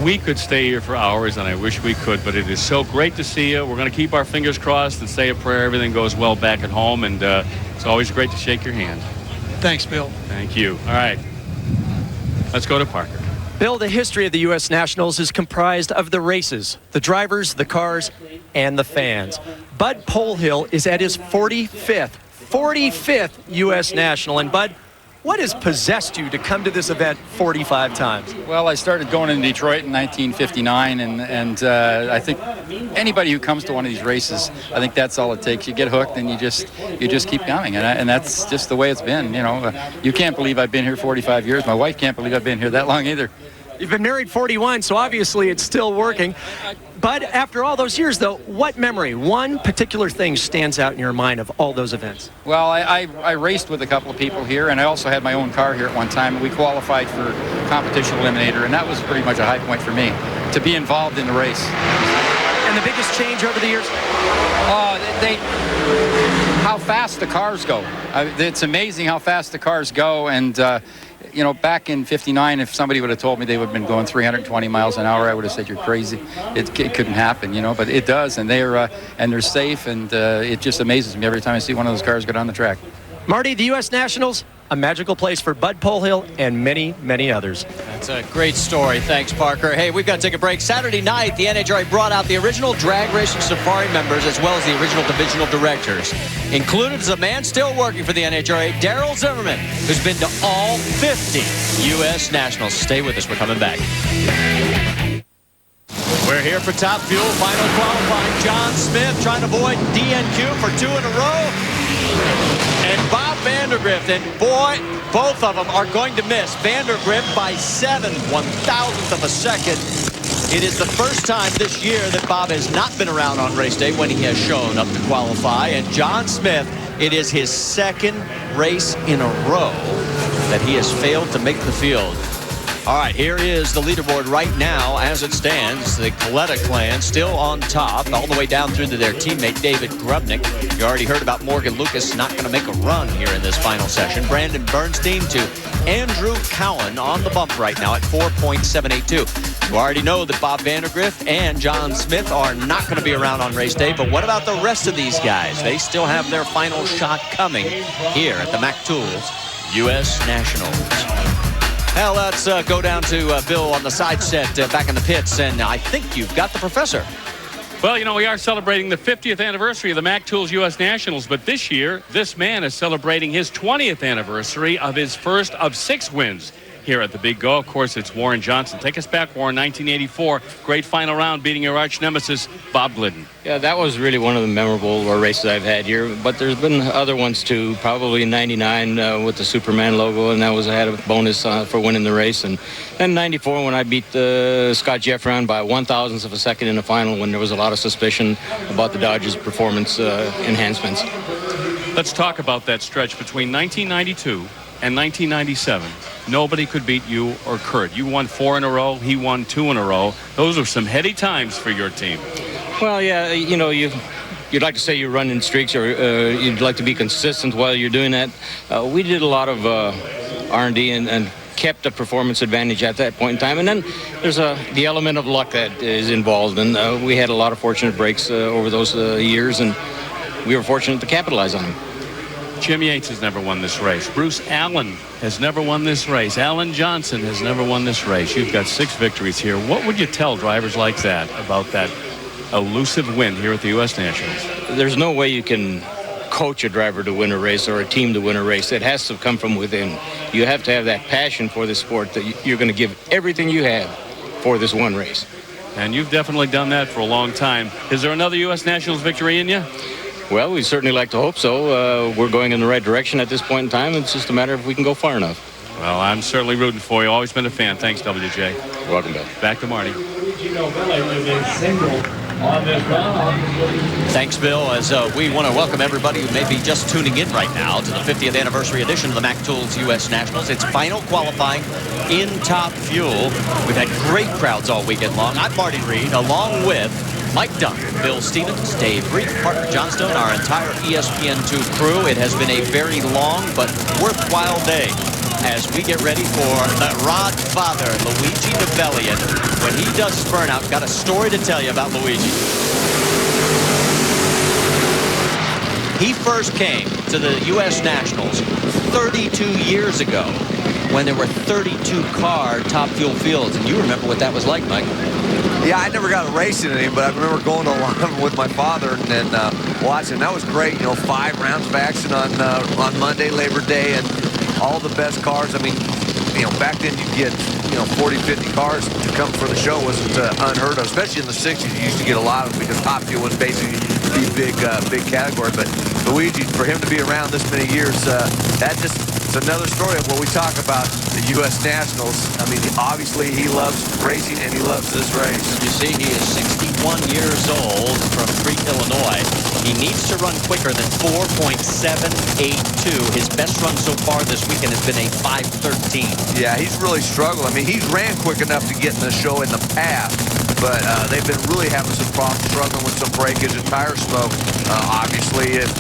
Speaker 15: We could stay here for hours, and I wish we could, but it is so great to see you. We're going to keep our fingers crossed and say a prayer everything goes well back at home, and it's always great to shake your hand.
Speaker 11: Thanks, Bill.
Speaker 15: Thank you. All right. Let's go to Parker.
Speaker 7: Bill, the history of the U.S. Nationals is comprised of the races, the drivers, the cars, and the fans. Bud Polhill is at his 45th U.S. National. And Bud, what has possessed you to come to this event 45 times?
Speaker 17: Well, I started going in Detroit in 1959, and I think anybody who comes to one of these races, I think that's all it takes. You get hooked, and you just keep coming, and that's just the way it's been. You know, you can't believe I've been here 45 years. My wife can't believe I've been here that long either.
Speaker 7: You've been married 41, so obviously it's still working. Bud, after all those years, though, what memory, one particular thing stands out in your mind of all those events?
Speaker 17: Well, I raced with a couple of people here, and I also had my own car here at one time. We qualified for competition eliminator, and that was pretty much a high point for me, to be involved in the race.
Speaker 7: And the biggest change over the years?
Speaker 17: How fast the cars go. It's amazing how fast the cars go, and you know, back in '59, if somebody would have told me they would have been going 320 miles an hour, I would have said, you're crazy. It couldn't happen, you know, but it does, and they're safe, and it just amazes me every time I see one of those cars go down the track.
Speaker 7: Marty, the U.S. Nationals, a magical place for Bud Polhill and many, many others.
Speaker 1: That's a great story. Thanks, Parker. Hey, we've got to take a break. Saturday night, the NHRA brought out the original Drag Racing Safari members as well as the original divisional directors. Included is a man still working for the NHRA, Daryl Zimmerman, who's been to all 50 U.S. Nationals. Stay with us. We're coming back. We're here for Top Fuel, final qualifying. John Smith trying to avoid DNQ for 2 in a row. And Bob Vandergrift, and boy, both of them are going to miss. Vandergrift by 1/7 of a second. It is the first time this year that Bob has not been around on race day when he has shown up to qualify. And John Smith, it is his second race in a row that he has failed to make the field. All right, here is the leaderboard right now as it stands. The Coletta clan still on top, all the way down through to their teammate, David Grubnick. You already heard about Morgan Lucas not going to make a run here in this final session. Brandon Bernstein to Andrew Cowan on the bump right now at 4.782. You already know that Bob Vandergrift and John Smith are not going to be around on race day, but what about the rest of these guys? They still have their final shot coming here at the Mac Tools U.S. Nationals. Well, let's go down to Bill on the side set back in the pits, and I think you've got the professor.
Speaker 15: Well, you know, we are celebrating the 50th anniversary of the Mac Tools U.S. Nationals, but this year, this man is celebrating his 20th anniversary of his first of 6 wins here at the Big Go. Of course, it's Warren Johnson. Take us back, Warren, 1984. Great final round, beating your arch nemesis, Bob Glidden.
Speaker 18: Yeah, that was really one of the memorable races I've had here, but there's been other ones too, probably in 99 with the Superman logo, and that was, I had a bonus for winning the race. And then 94 when I beat Scott Jeffron by 1/1000th of a second in the final when there was a lot of suspicion about the Dodgers' performance enhancements.
Speaker 15: Let's talk about that stretch between 1992 and 1997. Nobody could beat you or Kurt. You won 4 in a row. He won 2 in a row. Those are some heady times for your team.
Speaker 18: Well, yeah, you know, you'd like to say you run in streaks, or you'd like to be consistent while you're doing that. We did a lot of R&D and kept a performance advantage at that point in time. And then there's the element of luck that is involved. And we had a lot of fortunate breaks over those years, and we were fortunate to capitalize on them.
Speaker 15: Jim Yates has never won this race. Bruce Allen has never won this race. Alan Johnson has never won this race. You've got 6 victories here. What would you tell drivers like that about that elusive win here at the U.S. Nationals?
Speaker 18: There's no way you can coach a driver to win a race or a team to win a race. It has to come from within. You have to have that passion for the sport that you're going to give everything you have for this one race.
Speaker 15: And you've definitely done that for a long time. Is there another U.S. Nationals victory in you?
Speaker 18: Well, we certainly like to hope so. We're going in the right direction at this point in time. It's just a matter of if we can go far enough.
Speaker 15: Well, I'm certainly rooting for you. Always been a fan. Thanks, WJ.
Speaker 18: You're welcome, Bill.
Speaker 15: Back to Marty.
Speaker 1: Thanks, Bill, as we want to welcome everybody who may be just tuning in right now to the 50th anniversary edition of the Mac Tools U.S. Nationals. It's final qualifying in Top Fuel. We've had great crowds all weekend long. I'm Marty Reed, along with Mike Dunn, Bill Stevens, Dave Reed, Parker Johnstone, our entire ESPN2 crew. It has been a very long but worthwhile day as we get ready for the Rodfather, Luigi Novelli. And when he does Burnout, got a story to tell you about Luigi. He first came to the U.S. Nationals 32 years ago when there were 32-car Top Fuel fields. And you remember what that was like, Mike.
Speaker 2: Yeah, I never got a race in any, but I remember going to a lot of them with my father and watching. That was great. You know, 5 rounds of action on Monday, Labor Day, and all the best cars. I mean, you know, back then you'd get, 40, 50 cars to come for the show wasn't unheard of. Especially in the 60s, you used to get a lot of them because Top Fuel was basically the big category. But Luigi, for him to be around this many years, that just It's another story of what we talk about, the U.S. Nationals. I mean, obviously he loves racing and he loves this race.
Speaker 1: You see, he is 61 years old from Crete, Illinois. He needs to run quicker than 4.782. His best run so far this weekend has been a 5:13.
Speaker 2: Yeah, he's really struggled. I mean, he's ran quick enough to get in the show in the past, but they've been really having some problems, struggling with some breakage and tire smoke. Obviously, if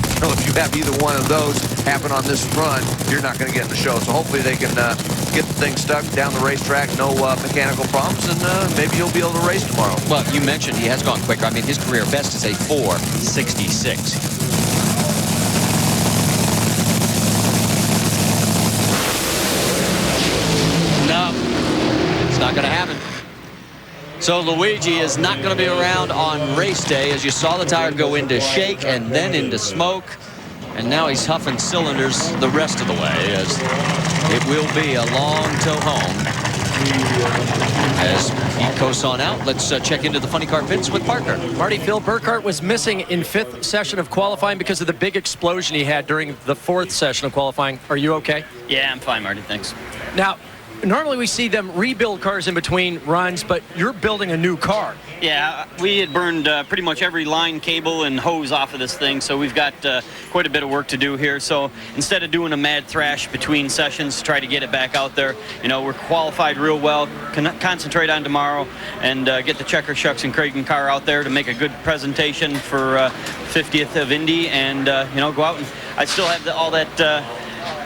Speaker 2: you have either one of those happen on this run, you're not going to get in the show. So hopefully they can get the thing stuck down the racetrack, no mechanical problems, and maybe he'll be able to race tomorrow.
Speaker 1: Well, you mentioned he has gone quicker. I mean, his career best is a 4:66. No, it's not going to happen. So Luigi is not going to be around on race day. As you saw the tire go into shake and then into smoke. And now he's huffing cylinders the rest of the way, as it will be a long tow home. As he coasts on out, let's check into the funny car pits with Parker.
Speaker 7: Marty, Phil Burkhart was missing in 5th session of qualifying because of the big explosion he had during the 4th session of qualifying. Are you okay?
Speaker 19: Yeah, I'm fine, Marty. Thanks.
Speaker 7: Now, normally we see them rebuild cars in between runs, but you're building a new car.
Speaker 19: Yeah, we had burned pretty much every line, cable, and hose off of this thing, so we've got quite a bit of work to do here. So instead of doing a mad thrash between sessions to try to get it back out there, you know, we're qualified real well, concentrate on tomorrow, and get the Checker, Shucks, and Creighton car out there to make a good presentation for 50th of Indy, and, you know, go out and I still have all that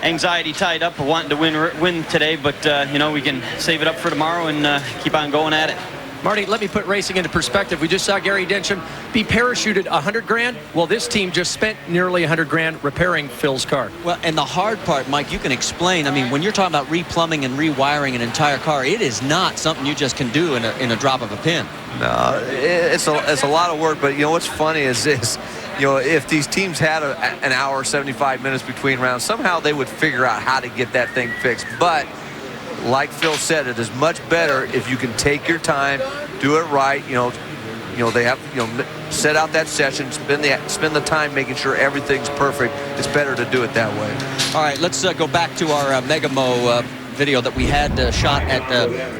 Speaker 19: anxiety tied up of wanting to win today, but you know, we can save it up for tomorrow and keep on going at it.
Speaker 7: Marty, let me put racing into perspective. We just saw Gary Densham be parachuted 100 grand. Well, this team just spent nearly 100 grand repairing Phil's car.
Speaker 1: Well, and the hard part, Mike, you can explain. I mean, when you're talking about replumbing and rewiring an entire car, it is not something you just can do in a drop of a pin.
Speaker 2: No, it's a lot of work, but you know what's funny is this. You know, if these teams had an hour, 75 minutes between rounds, somehow they would figure out how to get that thing fixed. But like Phil said, it is much better if you can take your time, do it right. You know, they have, set out that session, spend the time making sure everything's perfect. It's better to do it that way.
Speaker 1: All right, let's go back to our Megamo video that we had shot at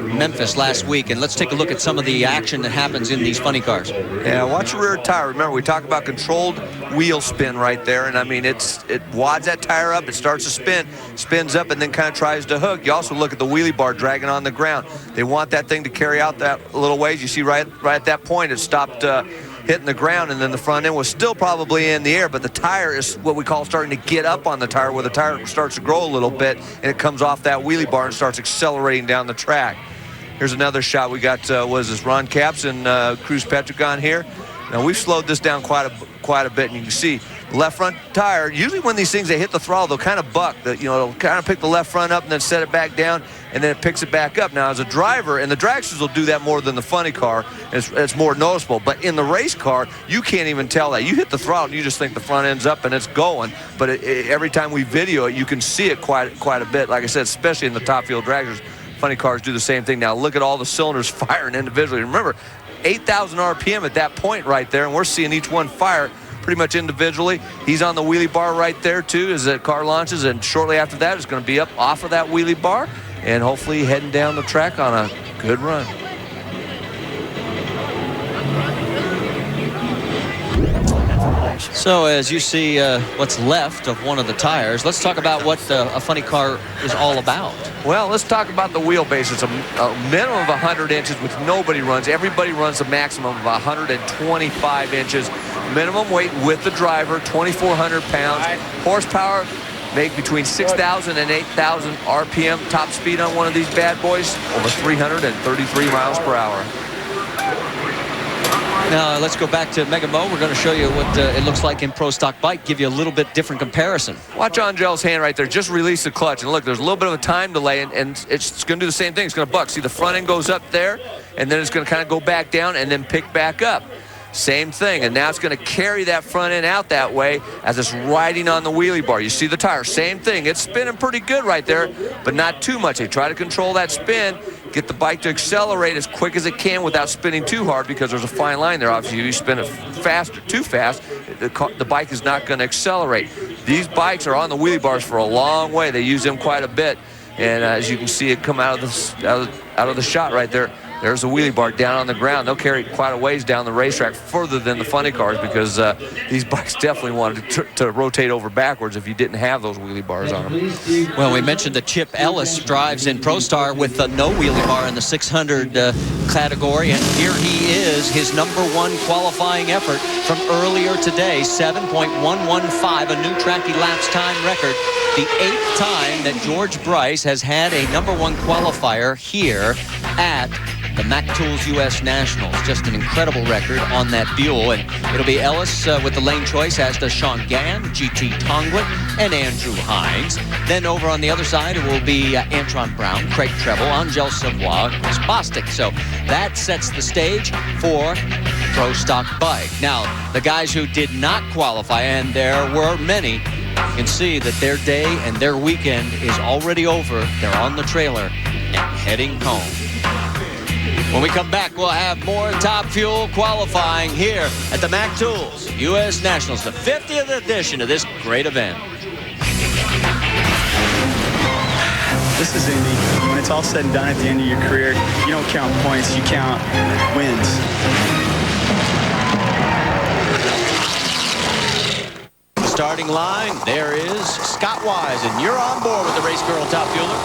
Speaker 1: Memphis last week, and let's take a look at some of the action that happens in these funny cars.
Speaker 2: Yeah, watch your rear tire. Remember, we talked about controlled wheel spin right there, and I mean, it wads that tire up, it starts to spin, spins up, and then kind of tries to hook. You also look at the wheelie bar dragging on the ground. They want that thing to carry out that little ways. You see right at that point, it stopped hitting the ground, and then the front end was still probably in the air, but the tire is what we call starting to get up on the tire, where the tire starts to grow a little bit, and it comes off that wheelie bar and starts accelerating down the track. Here's another shot. We got, what is this, Ron Capps and Cruz Petragon here. Now, we've slowed this down quite a bit, and you can see left front tire, usually when these things, they hit the throttle, they'll kind of buck. They'll kind of pick the left front up and then set it back down, and then it picks it back up. Now, as a driver, and the dragsters will do that more than the funny car, it's more noticeable. But in the race car, you can't even tell that. You hit the throttle, and you just think the front end's up and it's going. But every time we video it, you can see it quite a bit. Like I said, especially in the top field dragsters, funny cars do the same thing. Now, look at all the cylinders firing individually. Remember, 8,000 RPM at that point right there, and we're seeing each one fire pretty much individually. He's on the wheelie bar right there too as the car launches, and shortly after that it's going to be up off of that wheelie bar and hopefully heading down the track on a good run.
Speaker 1: So as you see what's left of one of the tires, let's talk about what a funny car is all about.
Speaker 2: Well, let's talk about the wheelbase. It's a minimum of 100 inches, which nobody runs. Everybody runs a maximum of 125 inches. Minimum weight with the driver, 2,400 pounds. Horsepower, make between 6,000 and 8,000 RPM. Top speed on one of these bad boys, over 333 miles per hour.
Speaker 1: Now let's go back to Megamo. We're going to show you what it looks like in Pro Stock Bike, give you a little bit different comparison.
Speaker 2: Watch Angel's hand right there. Just release the clutch. And look, there's a little bit of a time delay, and it's going to do the same thing. It's going to buck. See, the front end goes up there, and then it's going to kind of go back down and then pick back up. Same thing, and now it's going to carry that front end out that way as it's riding on the wheelie bar. You see the tire, same thing. It's spinning pretty good right there, but not too much. They try to control that spin, get the bike to accelerate as quick as it can without spinning too hard, because there's a fine line there. Obviously, if you spin it fast or too fast, the bike is not going to accelerate. these bikes are on the wheelie bars for a long way. They use them quite a bit. And as you can see it come out of the shot right there, there's a wheelie bar down on the ground. They'll carry it quite a ways down the racetrack, further than the funny cars, because these bikes definitely wanted to rotate over backwards if you didn't have those wheelie bars on them.
Speaker 1: Well, we mentioned that Chip Ellis drives in ProStar with no wheelie bar in the 600 category, and here he is, his #1 qualifying effort from earlier today, 7.115, a new track elapsed time record. The 8th time that George Bryce has had a #1 qualifier here at the Mac Tools U.S. Nationals. Just an incredible record on that Buell, and it'll be Ellis with the lane choice, as does Sean Gann, GT Tongwit, and Andrew Hines. Then over on the other side, it will be Antron Brown, Craig Treble, Angel Savoie, Chris Bostic. So that sets the stage for Pro Stock Bike. Now, the guys who did not qualify, and there were many, you can see that their day and their weekend is already over. They're on the trailer and heading home. When we come back, we'll have more Top Fuel qualifying here at the Mac Tools U.S. Nationals, the 50th edition of this great event.
Speaker 20: This is Indy. When it's all said and done at the end of your career, you don't count points, you count wins.
Speaker 1: Starting line, there is Scott Wise, and you're on board with the Race Girl Top Fueler.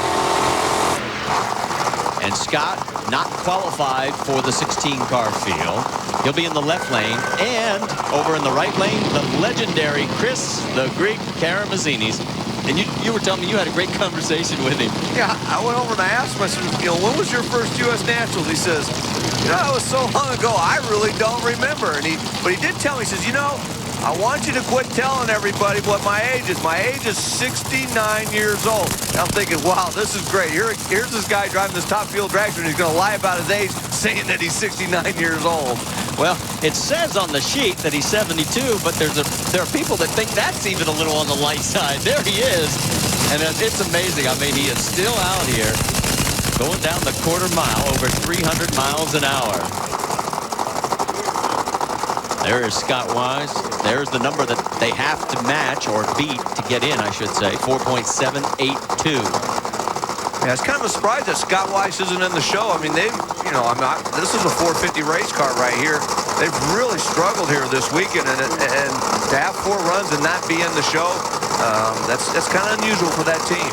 Speaker 1: And Scott not qualified for the 16-car field. He'll be in the left lane, and over in the right lane, the legendary Chris the Greek Karamazzinis. And you were telling me you had a great conversation with him.
Speaker 2: Yeah, I went over and I asked him, I said, when was your first U.S. Nationals? He says, it was so long ago, I really don't remember. But he did tell me, he says, I want you to quit telling everybody what my age is. My age is 69 years old. And I'm thinking, wow, this is great. Here's this guy driving this Top Fuel dragster, and he's going to lie about his age, saying that he's 69 years old.
Speaker 1: Well, it says on the sheet that he's 72, but there are people that think that's even a little on the light side. There he is, and it's amazing. I mean, he is still out here going down the quarter mile, over 300 miles an hour. There is Scott Wise. There's the number that they have to match or beat to get in, I should say, 4.782.
Speaker 2: Yeah, it's kind of a surprise that Scott Wise isn't in the show. I mean, this is a 450 race car right here. They've really struggled here this weekend, and to have 4 runs and not be in the show, that's kind of unusual for that team.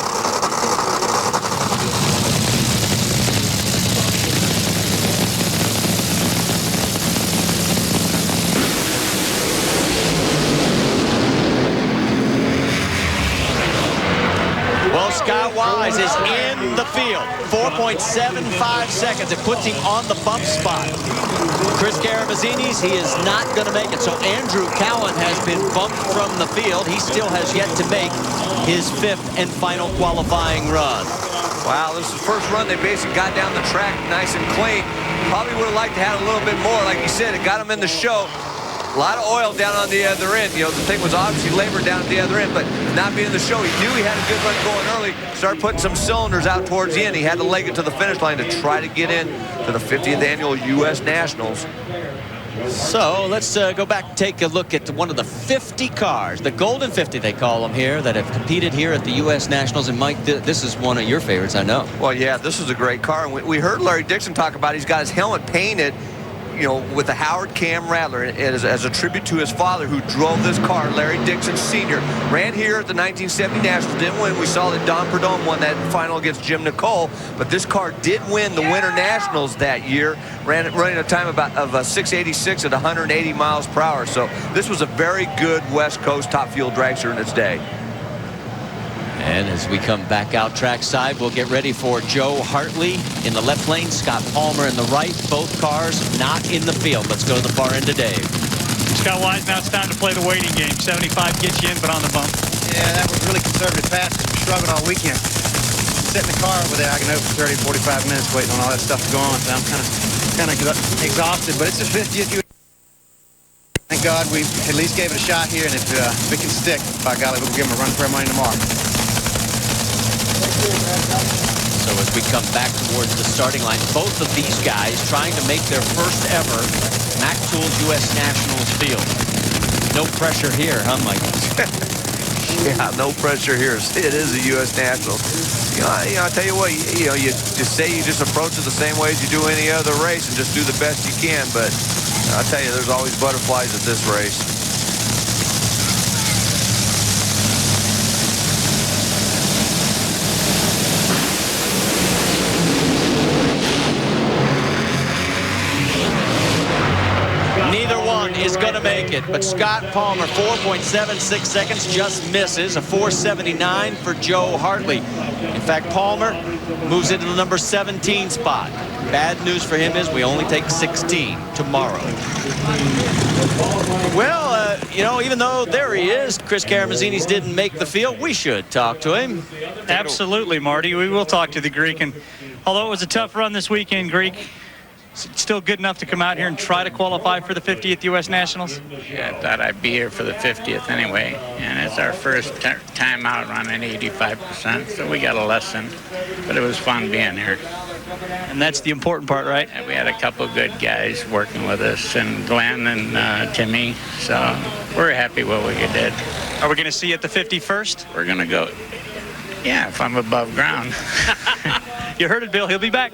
Speaker 1: Scott Wise is in the field. 4.75 seconds. It puts him on the bump spot. Chris Karamazzinis, he is not going to make it. So Andrew Cowan has been bumped from the field. He still has yet to make his 5th and final qualifying run.
Speaker 2: Wow, this is the first run. They basically got down the track nice and clean. Probably would have liked to have a little bit more. Like you said, it got him in the show. A lot of oil down on the other end. The thing was obviously labored down at the other end, but not being in the show, he knew he had a good run going early. Started putting some cylinders out towards the end. He had to leg it to the finish line to try to get in to the 50th annual U.S. Nationals.
Speaker 1: So let's go back and take a look at one of the 50 cars, the Golden 50 they call them here, that have competed here at the U.S. Nationals. And Mike, this is one of your favorites, I know.
Speaker 2: Well, yeah, this is a great car. And we heard Larry Dixon talk about it. He's got his helmet painted, with the Howard Cam Rattler, as a tribute to his father, who drove this car, Larry Dixon Sr. Ran here at the 1970 Nationals, didn't win. We saw that Don Prudhomme won that final against Jim Nicole, but this car did win the Winter Nationals that year, running a time of 686 at 180 miles per hour. So this was a very good West Coast Top Fuel dragster in its day.
Speaker 1: And as we come back out trackside, we'll get ready for Joe Hartley in the left lane, Scott Palmer in the right. Both cars not in the field. Let's go to the far end of Dave.
Speaker 4: Scott Wise, now it's time to play the waiting game. 75 gets you in, but on the bump.
Speaker 12: Yeah, that was really conservative passes. We struggled all weekend. Sitting in the car over there, I can know for 30, 45 minutes waiting on all that stuff to go on. So I'm kind of exhausted, but it's the 50th. Thank God we at least gave it a shot here, and if we can stick, by golly, we'll give him a run for our money tomorrow.
Speaker 1: So as we come back towards the starting line, both of these guys trying to make their first ever Mac Tools U.S. Nationals field. No pressure here, huh, Mike?
Speaker 2: Yeah, no pressure here. It is the U.S. Nationals. I tell you what, you just say you just approach it the same way as you do any other race and just do the best you can. But I tell you, there's always butterflies at this race.
Speaker 1: Neither one is going to make it, but Scott Palmer, 4.76 seconds, just misses. A 4.79 for Joe Hartley. In fact, Palmer moves into the number 17 spot. Bad news for him is we only take 16 tomorrow. Well, even though there he is, Chris Karamazidis didn't make the field, we should talk to him.
Speaker 4: Absolutely, Marty. We will talk to the Greek. And although it was a tough run this weekend, Greek, still good enough to come out here and try to qualify for the 50th U.S. Nationals?
Speaker 21: Yeah, I thought I'd be here for the 50th anyway, and it's our first time out running 85%, so we got a lesson, but it was fun being here.
Speaker 4: And that's the important part, right?
Speaker 21: And we had a couple of good guys working with us, and Glenn and Timmy, so we're happy with what we did.
Speaker 4: Are we going to see you at the 51st?
Speaker 21: We're going to go, yeah, if I'm above ground.
Speaker 4: You heard it, Bill. He'll be back.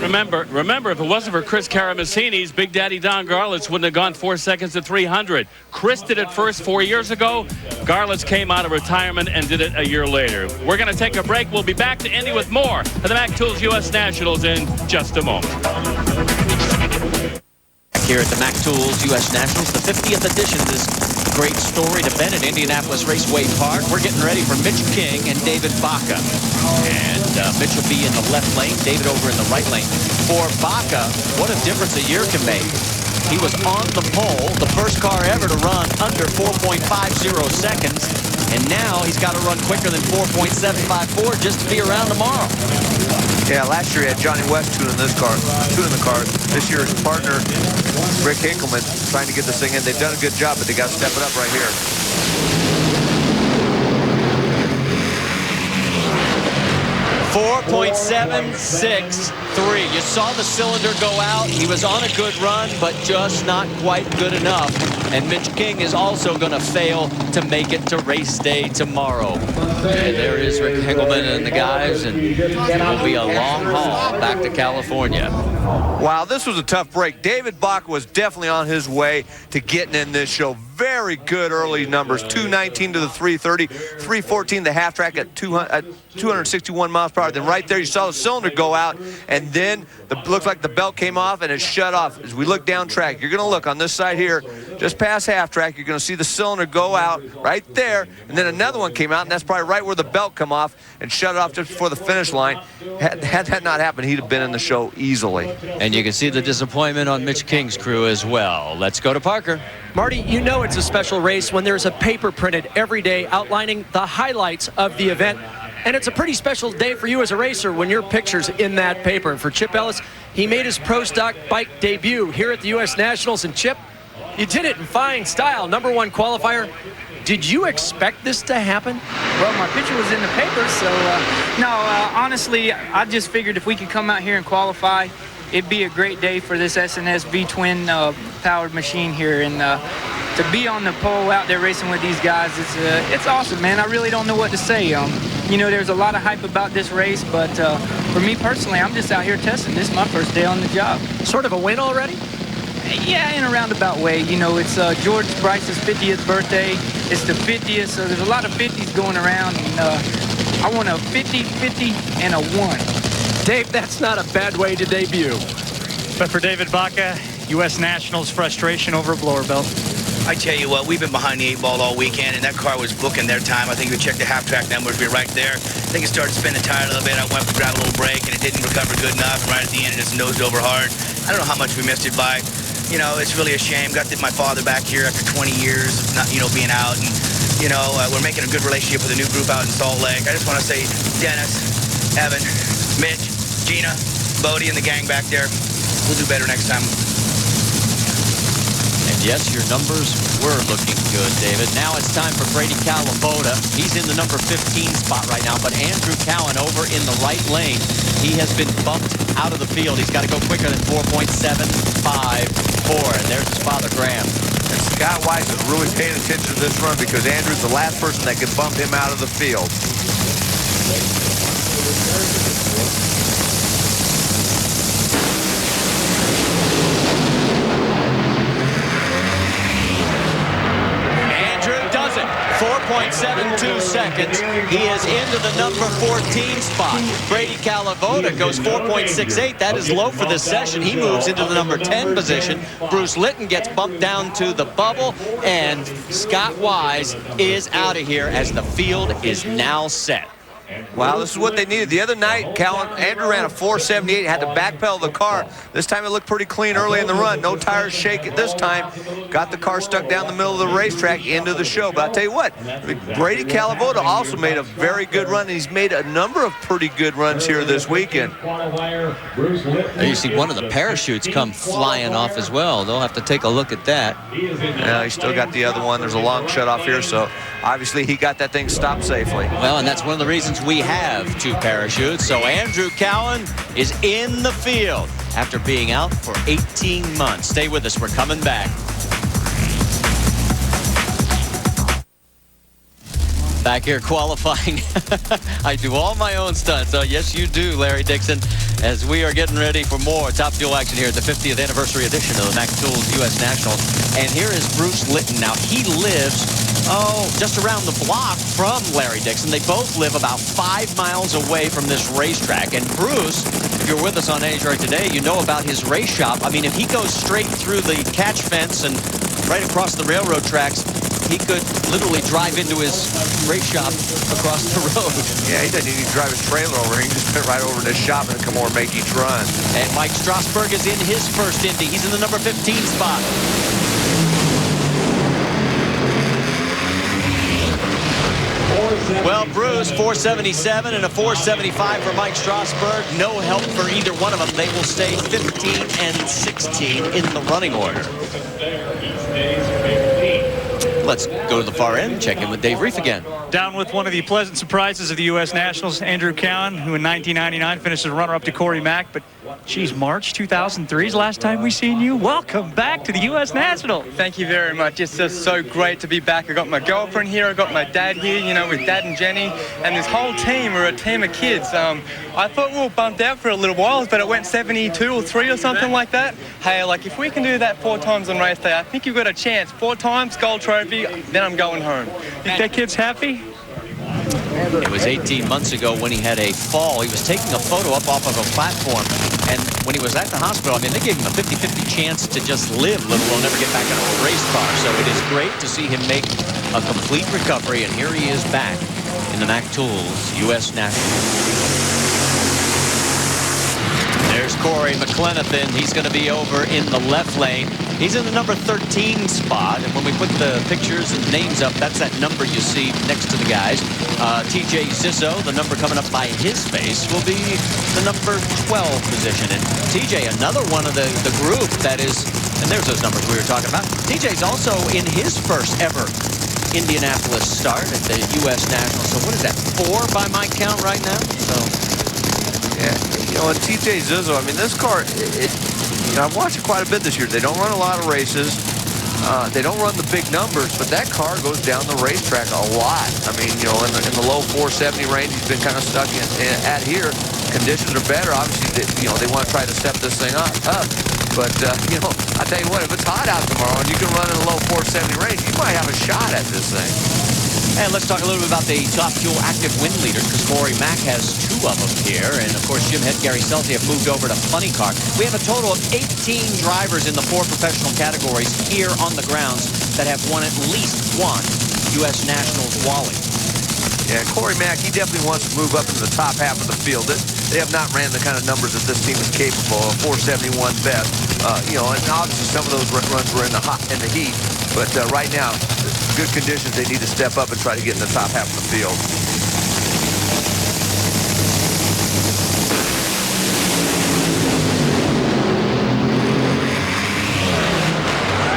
Speaker 15: Remember, if it wasn't for Chris Karamazidis, Big Daddy Don Garlits wouldn't have gone 4 seconds to 300. Chris did it first 4 years ago. Garlits came out of retirement and did it a year later. We're going to take a break. We'll be back to Indy with more of the Mac Tools U.S. Nationals in just a moment.
Speaker 1: Here at the Mac Tools U.S. Nationals, the 50th edition of this great story to Bennett, Indianapolis Raceway Park. We're getting ready for Mitch King and David Baca. And Mitch will be in the left lane, David over in the right lane. For Baca, what a difference a year can make. He was on the pole, the first car ever to run under 4.50 seconds. And now he's got to run quicker than 4.754 just to be around tomorrow.
Speaker 2: Yeah, last year he had Johnny West tuning the car. This year his partner, Rick Hinkleman, trying to get this thing in. They've done a good job, but they got to step it up right here.
Speaker 1: 4.763. You saw the cylinder go out. He was on a good run, but just not quite good enough. And Mitch King is also going to fail to make it to race day tomorrow. And there is Rick Hinkleman and the guys, and it will be a long haul back to California.
Speaker 2: Wow, this was a tough break. David Bach was definitely on his way to getting in this show. Very good early numbers. 219 to the 330, 314 the half track at 261 miles per hour. Then right there you saw the cylinder go out, and then looks like the belt came off and it shut off. As we look down track, you're going to look on this side here, just past half track, you're going to see the cylinder go out right there, and then another one came out, and that's probably right where the belt come off and shut it off just before the finish line. Had that not happened, he'd have been in the show easily.
Speaker 1: And you can see the disappointment on Mitch King's crew as well. Let's go to Parker.
Speaker 7: Marty, you know it's a special race when there's a paper printed every day outlining the highlights of the event. And it's a pretty special day for you as a racer when your picture's in that paper. And for Chip Ellis, he made his Pro Stock bike debut here at the U.S. Nationals. And Chip, you did it in fine style. #1 qualifier. Did you expect this to happen?
Speaker 12: Well, my picture was in the paper, so honestly, I just figured if we could come out here and qualify, it'd be a great day for this SNS V-twin powered machine here, and to be on the pole out there racing with these guys, it's awesome, man. I really don't know what to say. There's a lot of hype about this race, but for me personally, I'm just out here testing. This is my first day on the job.
Speaker 7: Sort of a win already?
Speaker 12: Yeah, in a roundabout way. It's George Bryce's 50th birthday. It's the 50th, so there's a lot of 50s going around, and I want a 50, 50, and a 1.
Speaker 7: Dave, that's not a bad way to debut.
Speaker 4: But for David Baca, U.S. Nationals frustration over a blower belt.
Speaker 22: I tell you what, we've been behind the 8 ball all weekend, and that car was booking their time. I think we checked the half-track numbers, we were right there. I think it started spinning the tire a little bit. I went to grab a little brake, and it didn't recover good enough. And right at the end, it just nosed over hard. I don't know how much we missed it by. It's really a shame. Got my father back here after 20 years of not, being out, and we're making a good relationship with a new group out in Salt Lake. I just want to say, Dennis, Evan, Mitch, Gina, Bodie, and the gang back there, we'll do better next time.
Speaker 1: And yes, your numbers were looking good, David. Now it's time for Brady Calaboda. He's in the number 15 spot right now, but Andrew Cowan over in the right lane. He has been bumped out of the field. He's got to go quicker than 4.754, and there's his father, Graham.
Speaker 2: And Scott Wise is really paying attention to this run because Andrew's the last person that could bump him out of the field.
Speaker 1: Andrew does it. 4.72 seconds. He is into the number 14 spot. Brady Calavoda goes 4.68. That is low for this session. He moves into the number 10 position. Bruce Litton gets bumped down to the bubble, and Scott Wise is out of here as the field is now set.
Speaker 2: Wow, this is what they needed. The other night, Andrew ran a 4.78, had to backpedal the car. This time it looked pretty clean early in the run. No tires shaking this time. Got the car stuck down the middle of the racetrack into the show. But I'll tell you what, Brady Calavoda also made a very good run. And he's made a number of pretty good runs here this weekend.
Speaker 1: There you see one of the parachutes come flying off as well. They'll have to take a look at that.
Speaker 2: Yeah, he's still got the other one. There's a long shut off here, so obviously he got that thing stopped safely.
Speaker 1: Well, and that's one of the reasons we have two parachutes. So Andrew Cowan is in the field after being out for 18 months. Stay with us. We're coming back. Back here qualifying. I do all my own stunts. So yes, you do, Larry Dixon, as we are getting ready for more Top Fuel action here at the 50th anniversary edition of the Mac Tools U.S. Nationals. And here is Bruce Litton. Now, he lives, just around the block from Larry Dixon. They both live about 5 miles away from this racetrack. And Bruce, if you're with us on NHRA today, you know about his race shop. I mean, if he goes straight through the catch fence and right across the railroad tracks, he could literally drive into his race shop across the road.
Speaker 2: Yeah, he doesn't need to drive his trailer over. He can just get right over to the shop and come over and make each run.
Speaker 1: And Mike Strasburg is in his first Indy. He's in the number 15 spot. Well, Bruce, 477 and a 475 for Mike Strasburg. No help for either one of them. They will stay 15 and 16 in the running order. Let's go to the far end, check in with Dave Reef again.
Speaker 4: Down with one of the pleasant surprises of the U.S. Nationals, Andrew Cowan, who in 1999 finished as runner-up to Corey Mack. But, geez, March 2003 is the last time we seen you. Welcome back to the U.S. National.
Speaker 8: Thank you very much. It's just so great to be back. I got my girlfriend here. I got my dad here, you know, with Dad and Jenny. And this whole team, we're a team of kids. I thought we were bumped out for a little while, but it went 72 or 3 or something like that. Hey, like, if we can do that 4 times on race day, I think you've got a chance. 4 times, gold trophy, then I'm going home.
Speaker 4: Think that kid's happy?
Speaker 1: It was 18 months ago when he had a fall. He was taking a photo up off of a platform, and when he was at the hospital, I mean, they gave him a 50-50 chance to just live, let alone never get back into a race car. So it is great to see him make a complete recovery, and here he is back in the Mac Tools U.S. National. There's Corey McClenathan. He's going to be over in the left lane. He's in the number 13 spot. And when we put the pictures and names up, that's that number you see next to the guys. TJ Zizzo, the number coming up by his face, will be the number 12 position. And TJ, another one of the group that is, and there's those numbers we were talking about. TJ's also in his first ever Indianapolis start at the U.S. National. So what is that, 4 by my count right now? So,
Speaker 2: yeah, you know, and TJ Zizzo, I mean, this car, you know, I've watched it quite a bit this year. They don't run a lot of races. They don't run the big numbers, but that car goes down the racetrack a lot. I mean, you know, in the low 470 range, he's been kind of stuck at here. Conditions are better. Obviously, you know, they want to try to step this thing up. But, you know, I tell you what, if it's hot out tomorrow and you can run in the low 470 range, you might have a shot at this thing.
Speaker 1: And let's talk a little bit about the Top Fuel active win leaders, because Corey Mack has 2 of them here. And, of course, Jim Head, Gary Selty have moved over to Funny Car. We have a total of 18 drivers in the 4 professional categories here on the grounds that have won at least one U.S. Nationals Wally.
Speaker 2: Yeah, Corey Mack, he definitely wants to move up into the top half of the field. They have not ran the kind of numbers that this team is capable of. 471 best. You know, and obviously some of those runs were in the heat. But right now, good conditions, they need to step up and try to get in the top half of the field.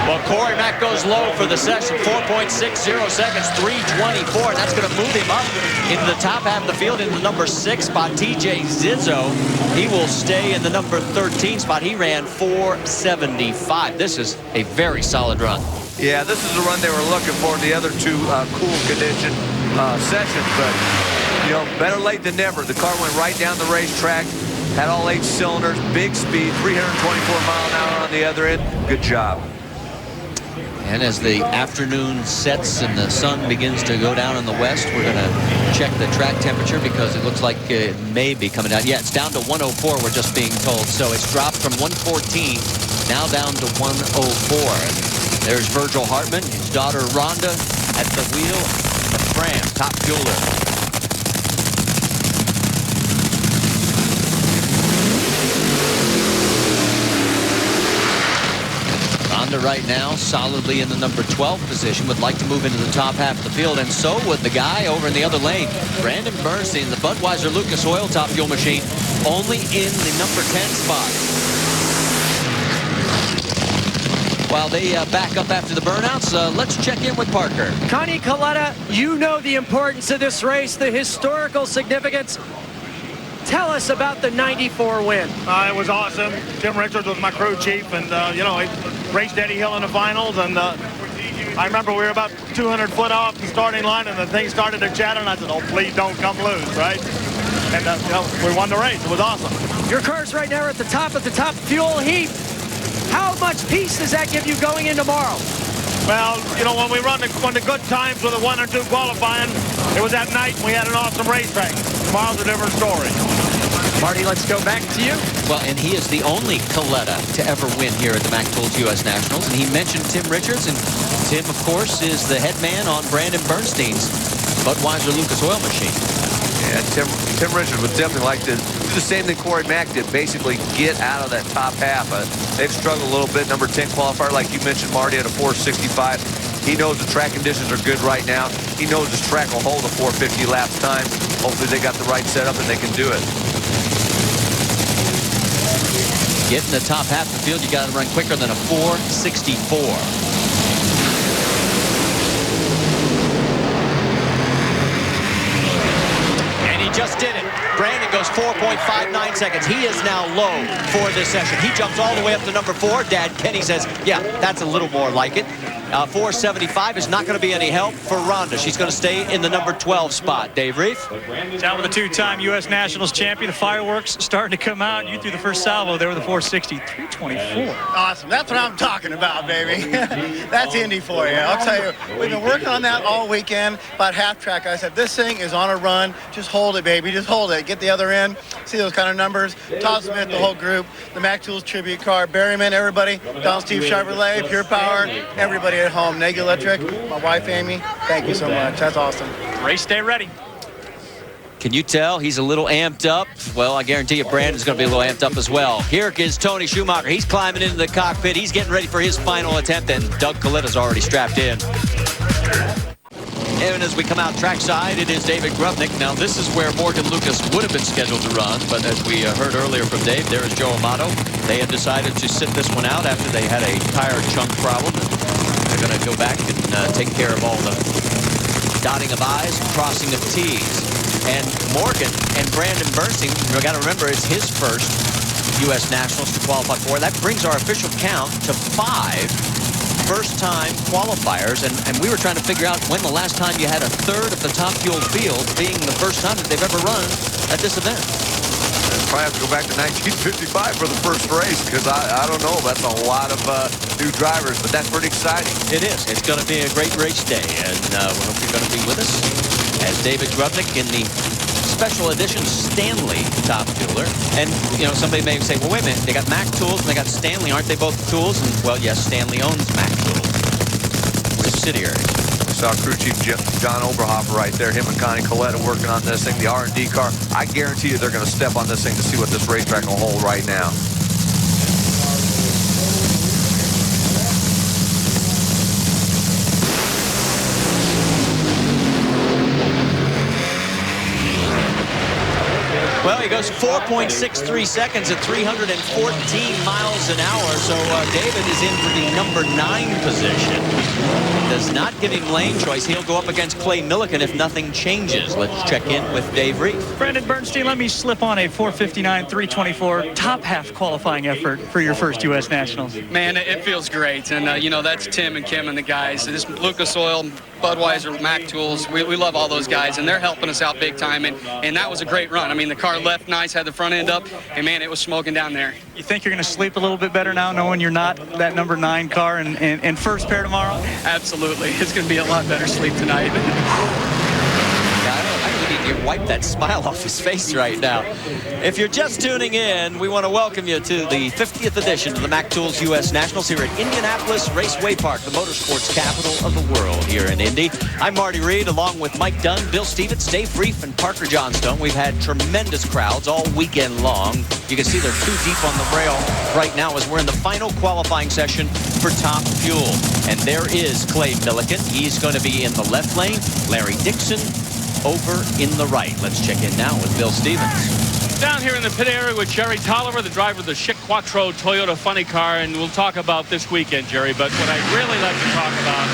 Speaker 1: Well, Corey Mack goes low for the session, 4.60 seconds, 3:24. That's going to move him up into the top half of the field in the number 6 spot. TJ Zizzo, he will stay in the number 13 spot. He ran 4:75. This is a very solid run.
Speaker 2: Yeah, this is the run they were looking for. The other two cool condition sessions, but you know, better late than never. The car went right down the racetrack, had all 8 cylinders, big speed, 324 mile an hour on the other end. Good job.
Speaker 1: And as the afternoon sets and the sun begins to go down in the west, we're going to check the track temperature because it looks like it may be coming down. Yeah, it's down to 104, we're just being told. So it's dropped from 114, now down to 104. And there's Virgil Hartman, his daughter Rhonda at the wheel. Fram, top fueler. Honda right now solidly in the number 12 position, would like to move into the top half of the field, and so would the guy over in the other lane, Brandon Bernstein, the Budweiser Lucas Oil top fuel machine, only in the number 10 spot. While they back up after the burnouts, let's check in with Parker.
Speaker 7: Connie Coletta, you know the importance of this race, the historical significance. Tell us about the 94 win.
Speaker 9: It was awesome. Tim Richards was my crew chief, and you know, he raced Eddie Hill in the finals, and I remember we were about 200 foot off the starting line, and the thing started to chatter, and I said, oh, please don't come loose, right? And you know, we won the race. It was awesome.
Speaker 7: Your cars right now are at the top of the top fuel heap. How much peace does that give you going in tomorrow?
Speaker 9: Well, you know, when we run the good times with a 1 or 2 qualifying, it was at night, and we had an awesome racetrack. Tomorrow's a different story.
Speaker 7: Marty, let's go back to you.
Speaker 1: Well, and he is the only Coletta to ever win here at the Mac Tools U.S. Nationals. And he mentioned Tim Richards, and Tim, of course, is the head man on Brandon Bernstein's Budweiser Lucas Oil machine.
Speaker 2: Yeah, Tim Richards would definitely like to do the same thing Corey Mack did, basically get out of that top half. They've struggled a little bit. Number 10 qualifier, like you mentioned, Marty, at a 465. He knows the track conditions are good right now. He knows this track will hold a 450 laps time. Hopefully they got the right setup and they can do it.
Speaker 1: Get in the top half of the field, you got to run quicker than a 464. And he just did it. Brandon goes 4.59 seconds. He is now low for this session. He jumps all the way up to number 4. Dad Kenny says, yeah, that's a little more like it. 475 is not going to be any help for Rhonda. She's going to stay in the number 12 spot. Dave Reef.
Speaker 4: Down with a 2-time U.S. Nationals champion. The fireworks starting to come out. You threw the first salvo there with a 460, 324.
Speaker 12: Awesome. That's what I'm talking about, baby. That's Indy for you. I'll tell you, we've been working on that all weekend. About half track, I said, this thing is on a run. Just hold it, baby. Just hold it. Get the other end. See those kind of numbers. Todd Smith, the whole group, the Mac Tools tribute car, Berryman, everybody, Don Steve Chevrolet, Pure Power, everybody at home, Neg Electric, my wife Amy, thank you so much. That's awesome.
Speaker 4: Race day ready.
Speaker 1: Can you tell he's a little amped up? Well, I guarantee you Brandon's going to be a little amped up as well. Here is Tony Schumacher. He's climbing into the cockpit. He's getting ready for his final attempt, and Doug Coletta's already strapped in. And as we come out trackside, it is David Grubnick. Now, this is where Morgan Lucas would have been scheduled to run, but as we heard earlier from Dave, there is Joe Amato. They had decided to sit this one out after they had a tire chunk problem. They're going to go back and take care of all the dotting of I's and crossing of T's. And Morgan and Brandon Bernstein, we've got to remember, it's his first U.S. Nationals to qualify for. That brings our official count to 5 first-time qualifiers, and we were trying to figure out when the last time you had a third of the top fuel field being the first time that they've ever run at this event.
Speaker 2: Probably have to go back to 1955 for the first race, because I don't know, that's a lot of new drivers, but that's pretty exciting.
Speaker 1: It is. It's going to be a great race day, and we hope you're going to be with us as David Grubnick in the special edition Stanley top fueler. And, you know, somebody may say, well, wait a minute, they got Mac Tools and they got Stanley. Aren't they both tools? And, well, yes, Stanley owns Mac Tools. Subsidiary.
Speaker 2: We saw crew chief John Oberhofer right there, him and Connie Coletta working on this thing, the R&D car. I guarantee you they're going to step on this thing to see what this racetrack will hold right now.
Speaker 1: Well, he goes 4.63 seconds at 314 miles an hour. So David is in for the number 9 position. Does not give him lane choice. He'll go up against Clay Millican if nothing changes. Let's check in with Dave Reef.
Speaker 4: Brandon Bernstein, let me slip on a 4:59, 3:24 top half qualifying effort for your first U.S. Nationals.
Speaker 6: Man, it feels great. And, you know, that's Tim and Kim and the guys. This Lucas Oil, Budweiser, Mac Tools, we love all those guys, and they're helping us out big time. And that was a great run. I mean, the car left nice, had the front end up, and, man, it was smoking down there.
Speaker 4: You think you're going to sleep a little bit better now knowing you're not that number 9 car in first pair tomorrow?
Speaker 6: Absolutely. It's going to be a lot better sleep tonight.
Speaker 1: You wipe that smile off his face right now. If you're just tuning in, we want to welcome you to the 50th edition of the Mac Tools U.S. Nationals here at Indianapolis Raceway Park, the motorsports capital of the world here in Indy. I'm Marty Reed, along with Mike Dunn, Bill Stevens, Dave Reef, and Parker Johnstone. We've had tremendous crowds all weekend long. You can see they're 2 deep on the rail right now as we're in the final qualifying session for Top Fuel. And there is Clay Millican. He's going to be in the left lane. Larry Dixon over in the right. Let's check in now with Bill Stevens.
Speaker 15: Down here in the pit area with Jerry Tolliver, the driver of the Chic Quattro Toyota Funny Car, and we'll talk about this weekend, Jerry, but what I'd really like to talk about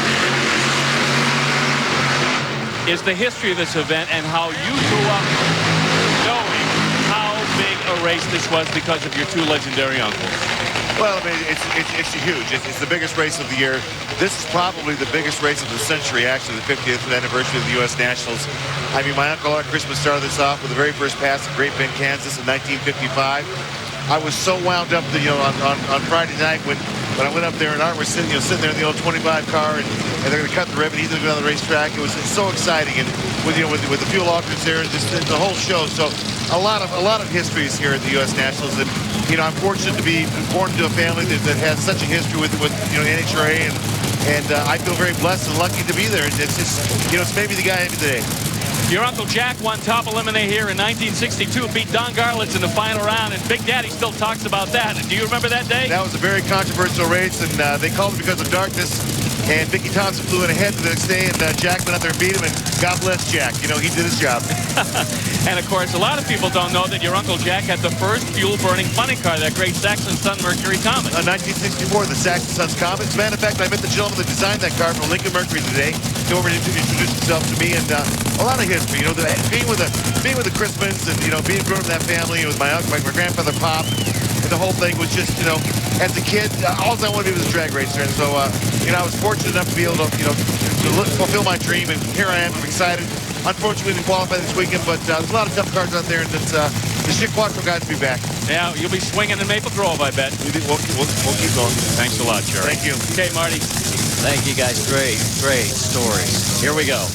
Speaker 15: is the history of this event and how you grew up knowing how big a race this was because of your 2 legendary uncles.
Speaker 10: Well, I mean, it's huge. It's the biggest race of the year. This is probably the biggest race of the century, actually, the 50th anniversary of the U.S. Nationals. I mean, my Uncle Art Christmas started this off with the very first pass at Great Bend, Kansas in 1955. I was so wound up, on Friday night when I went up there and Art was sitting there in the old 25 car and they're going to cut the ribbon. He's going to go on the racetrack. It's so exciting, and with the fuel alternates there, just the whole show. So a lot of histories here at the U.S. Nationals, and I'm fortunate to be born into a family that has such a history with NHRA, and I feel very blessed and lucky to be there. It's just it's maybe the guy today.
Speaker 15: Your Uncle Jack won Top Eliminate here in 1962, beat Don Garlits in the final round, and Big Daddy still talks about that. Do you remember that day?
Speaker 10: That was a very controversial race, and they called it because of darkness. And Mickey Thompson flew in ahead the next day, and Jack went out there and beat him, and God bless Jack. He did his job.
Speaker 15: And, of course, a lot of people don't know that your Uncle Jack had the first fuel-burning funny car, that great Saxon Sun Mercury Comet.
Speaker 10: 1964, the Saxon Sun's Comet. As a matter of fact, I met the gentleman that designed that car from Lincoln Mercury today. He came over to introduce himself to me, and a lot of history. Being with the Christmans and, being grown up in that family with my grandfather Pop, and the whole thing was just, as a kid, all I wanted to be was a drag racer. And so, I was fortunate enough to be able to, fulfill my dream. And here I am. I'm excited. Unfortunately, we didn't qualify this weekend, but there's a lot of tough cars out there, and it's the Chic Quattro guys will be back.
Speaker 15: Yeah, you'll be swinging in Maple Grove, I bet.
Speaker 10: We'll keep going.
Speaker 15: Thanks a lot, Jerry.
Speaker 10: Thank you.
Speaker 15: Okay, Marty.
Speaker 1: Thank you, guys. Great stories. Here we go.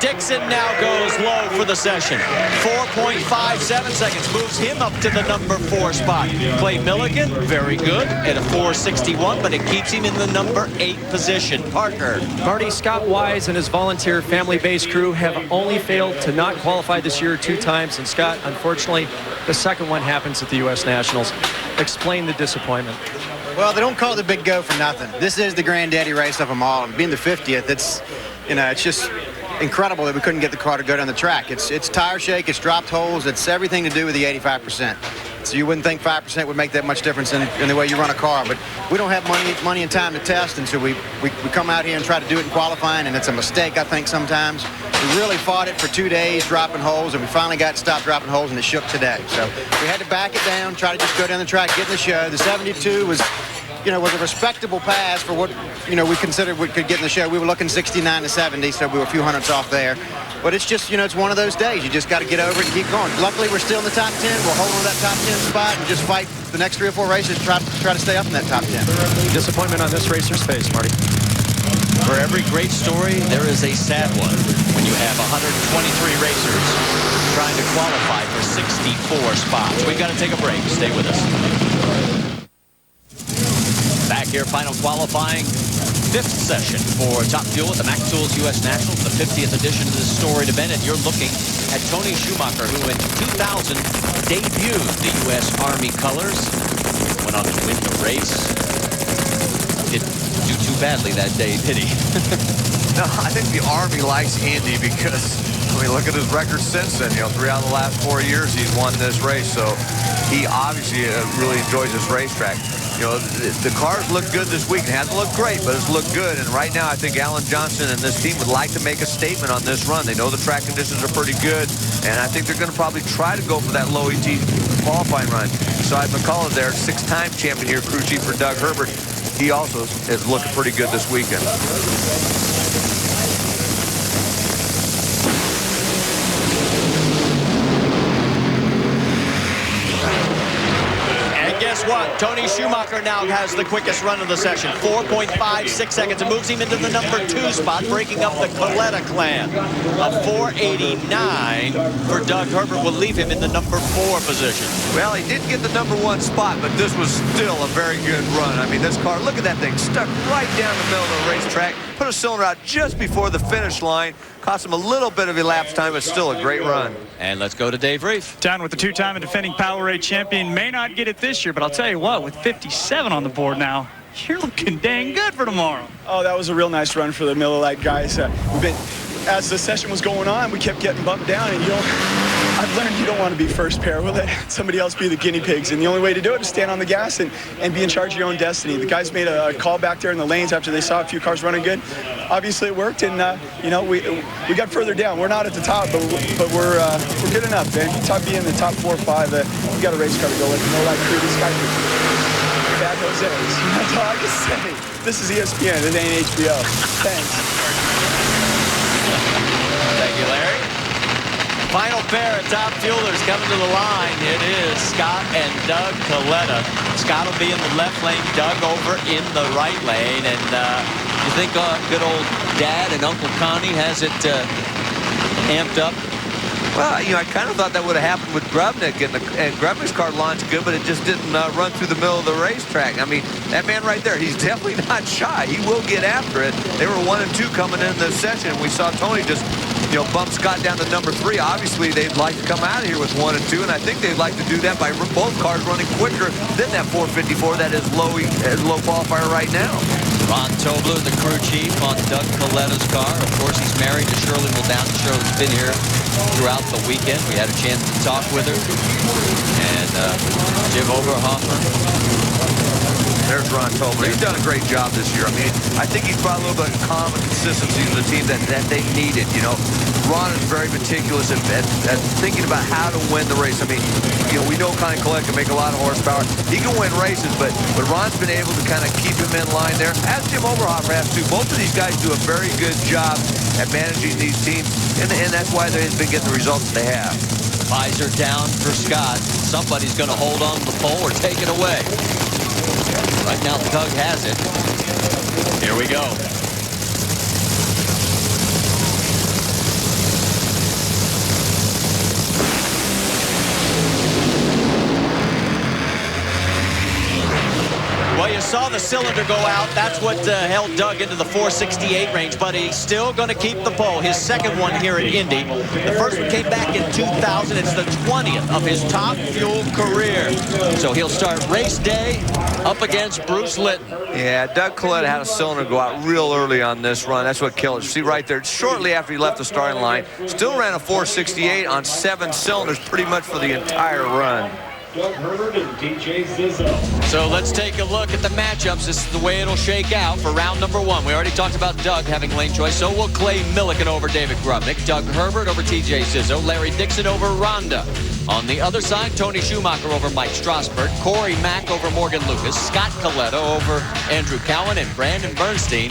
Speaker 1: Dixon now goes low for the session. 4.57 seconds moves him up to the number 4 spot. Clay Millican, very good at a 4.61, but it keeps him in the number 8 position. Parker.
Speaker 7: Marty, Scott Wise and his volunteer family-based crew have only failed to not qualify this year 2 times. And Scott, unfortunately, the second one happens at the U.S. Nationals. Explain the disappointment.
Speaker 23: Well, they don't call it the Big Go for nothing. This is the granddaddy race of them all. And being the 50th, it's just incredible that we couldn't get the car to go down the track. It's tire shake, it's dropped holes, it's everything to do with the 85%. So you wouldn't think 5% would make that much difference in the way you run a car, but we don't have money and time to test, and so we come out here and try to do it in qualifying, and it's a mistake, I think, sometimes. We really fought it for 2 days, dropping holes, and we finally got to stop dropping holes, and it shook today. So we had to back it down, try to just go down the track, get in the show. The 72 was a respectable pass for what, we considered we could get in the show. We were looking 69 to 70, so we were a few hundredths off there. But it's just, it's one of those days. You just got to get over it and keep going. Luckily, we're still in the top 10. We're holding that top 10 spot and just fight the next 3 or 4 races to try to stay up in that top 10.
Speaker 7: Disappointment on this racer's face, Marty.
Speaker 1: For every great story, there is a sad one when you have 123 racers trying to qualify for 64 spots. We've got to take a break. Stay with us. Back here, final qualifying, 5th session for Top Fuel at the Mac Tools U.S. Nationals, the 50th edition of this storied event, and you're looking at Tony Schumacher, who in 2000 debuted the U.S. Army colors, went on to win the race. didn't do too badly that day, did he?
Speaker 2: No, I think the Army likes Indy because, I mean, look at his record since then. 3 out of the last 4 years he's won this race, so he obviously really enjoys this racetrack. The cars look good this week. It hasn't looked great, but it's looked good. And right now, I think Alan Johnson and this team would like to make a statement on this run. They know the track conditions are pretty good, and I think they're going to probably try to go for that low ET qualifying run. Beside McCullough there, 6-time champion here, crew chief for Doug Herbert. He also is looking pretty good this weekend.
Speaker 1: Guess what? Tony Schumacher now has the quickest run of the session, 4.56 seconds. It moves him into the number 2 spot, breaking up the Coletta clan. A 4.89 for Doug Herbert will leave him in the number 4 position.
Speaker 2: Well, he didn't get the number 1 spot, but this was still a very good run. I mean, this car, look at that thing, stuck right down the middle of the racetrack, put a cylinder out just before the finish line. Cost him a little bit of elapsed time, but still a great run.
Speaker 1: And let's go to Dave Reef.
Speaker 4: Down with the 2-time and defending Powerade champion. May not get it this year, but I'll tell you what, with 57 on the board now, you're looking dang good for tomorrow.
Speaker 20: Oh, that was a real nice run for the Miller Lite guys. As the session was going on, we kept getting bumped down, and I've learned you don't want to be first pair. We'll let somebody else be the guinea pigs, and the only way to do it is stand on the gas and be in charge of your own destiny. The guys made a call back there in the lanes after they saw a few cars running good. Obviously it worked, and we got further down. We're not at the top, but we're good enough, man. If you be in the top 4 or 5, we got a race car to go with. No like crew, this guy. Bad Jose's. That's all I can say. This is ESPN. This ain't HBO. Thanks.
Speaker 1: Thank you, Larry. Final pair of top fuelers coming to the line. It is Scott and Doug Coletta. Scott will be in the left lane, Doug over in the right lane. And you think good old Dad and Uncle Connie has it amped up?
Speaker 2: Well, I kind of thought that would have happened with Grubnick, and Grubnick's car launched good, but it just didn't run through the middle of the racetrack. I mean, that man right there, he's definitely not shy. He will get after it. They were 1 and 2 coming in this session. We saw Tony just, bump Scott down to number 3. Obviously, they'd like to come out of here with 1 and 2, and I think they'd like to do that by both cars running quicker than that 454 that is low qualifier right now.
Speaker 1: Ron Tobler, the crew chief on Doug Coletta's car. Of course, he's married to Shirley Muldown. The show has been here throughout the weekend. We had a chance to talk with her. And Jim Oberhofer.
Speaker 2: There's Ron Tobler. He's done a great job this year. I mean, I think he's brought a little bit of calm and consistency to the team that they needed. Ron is very meticulous at thinking about how to win the race. I mean, we know Connie Collette can make a lot of horsepower. He can win races, but Ron's been able to kind of keep him in line there, as Jim Oberhofer has too. Both of these guys do a very good job at managing these teams, and that's why they've been getting the results they have.
Speaker 1: Visor down for Scott. Somebody's going to hold on to the pole or take it away. Right now, Doug has it. Here we go. Well, you saw the cylinder go out. That's what held Doug into the 468 range, but he's still going to keep the pole. His second one here at Indy. The first one came back in 2000. It's the 20th of his top fuel career. So he'll start race day up against Bruce Litton.
Speaker 2: Yeah, Doug Coletta had a cylinder go out real early on this run. That's what killed it. See right there, shortly after he left the starting line, still ran a 468 on 7 cylinders pretty much for the entire run.
Speaker 1: Doug Herbert and TJ Zizzo. So let's take a look at the matchups. This is the way it'll shake out for round number 1. We already talked about Doug having lane choice, so will Clay Milliken over David Grubnick, Doug Herbert over TJ Zizzo, Larry Dixon over Rhonda. On the other side, Tony Schumacher over Mike Strasburg, Corey Mack over Morgan Lucas, Scott Coletta over Andrew Cowan, and Brandon Bernstein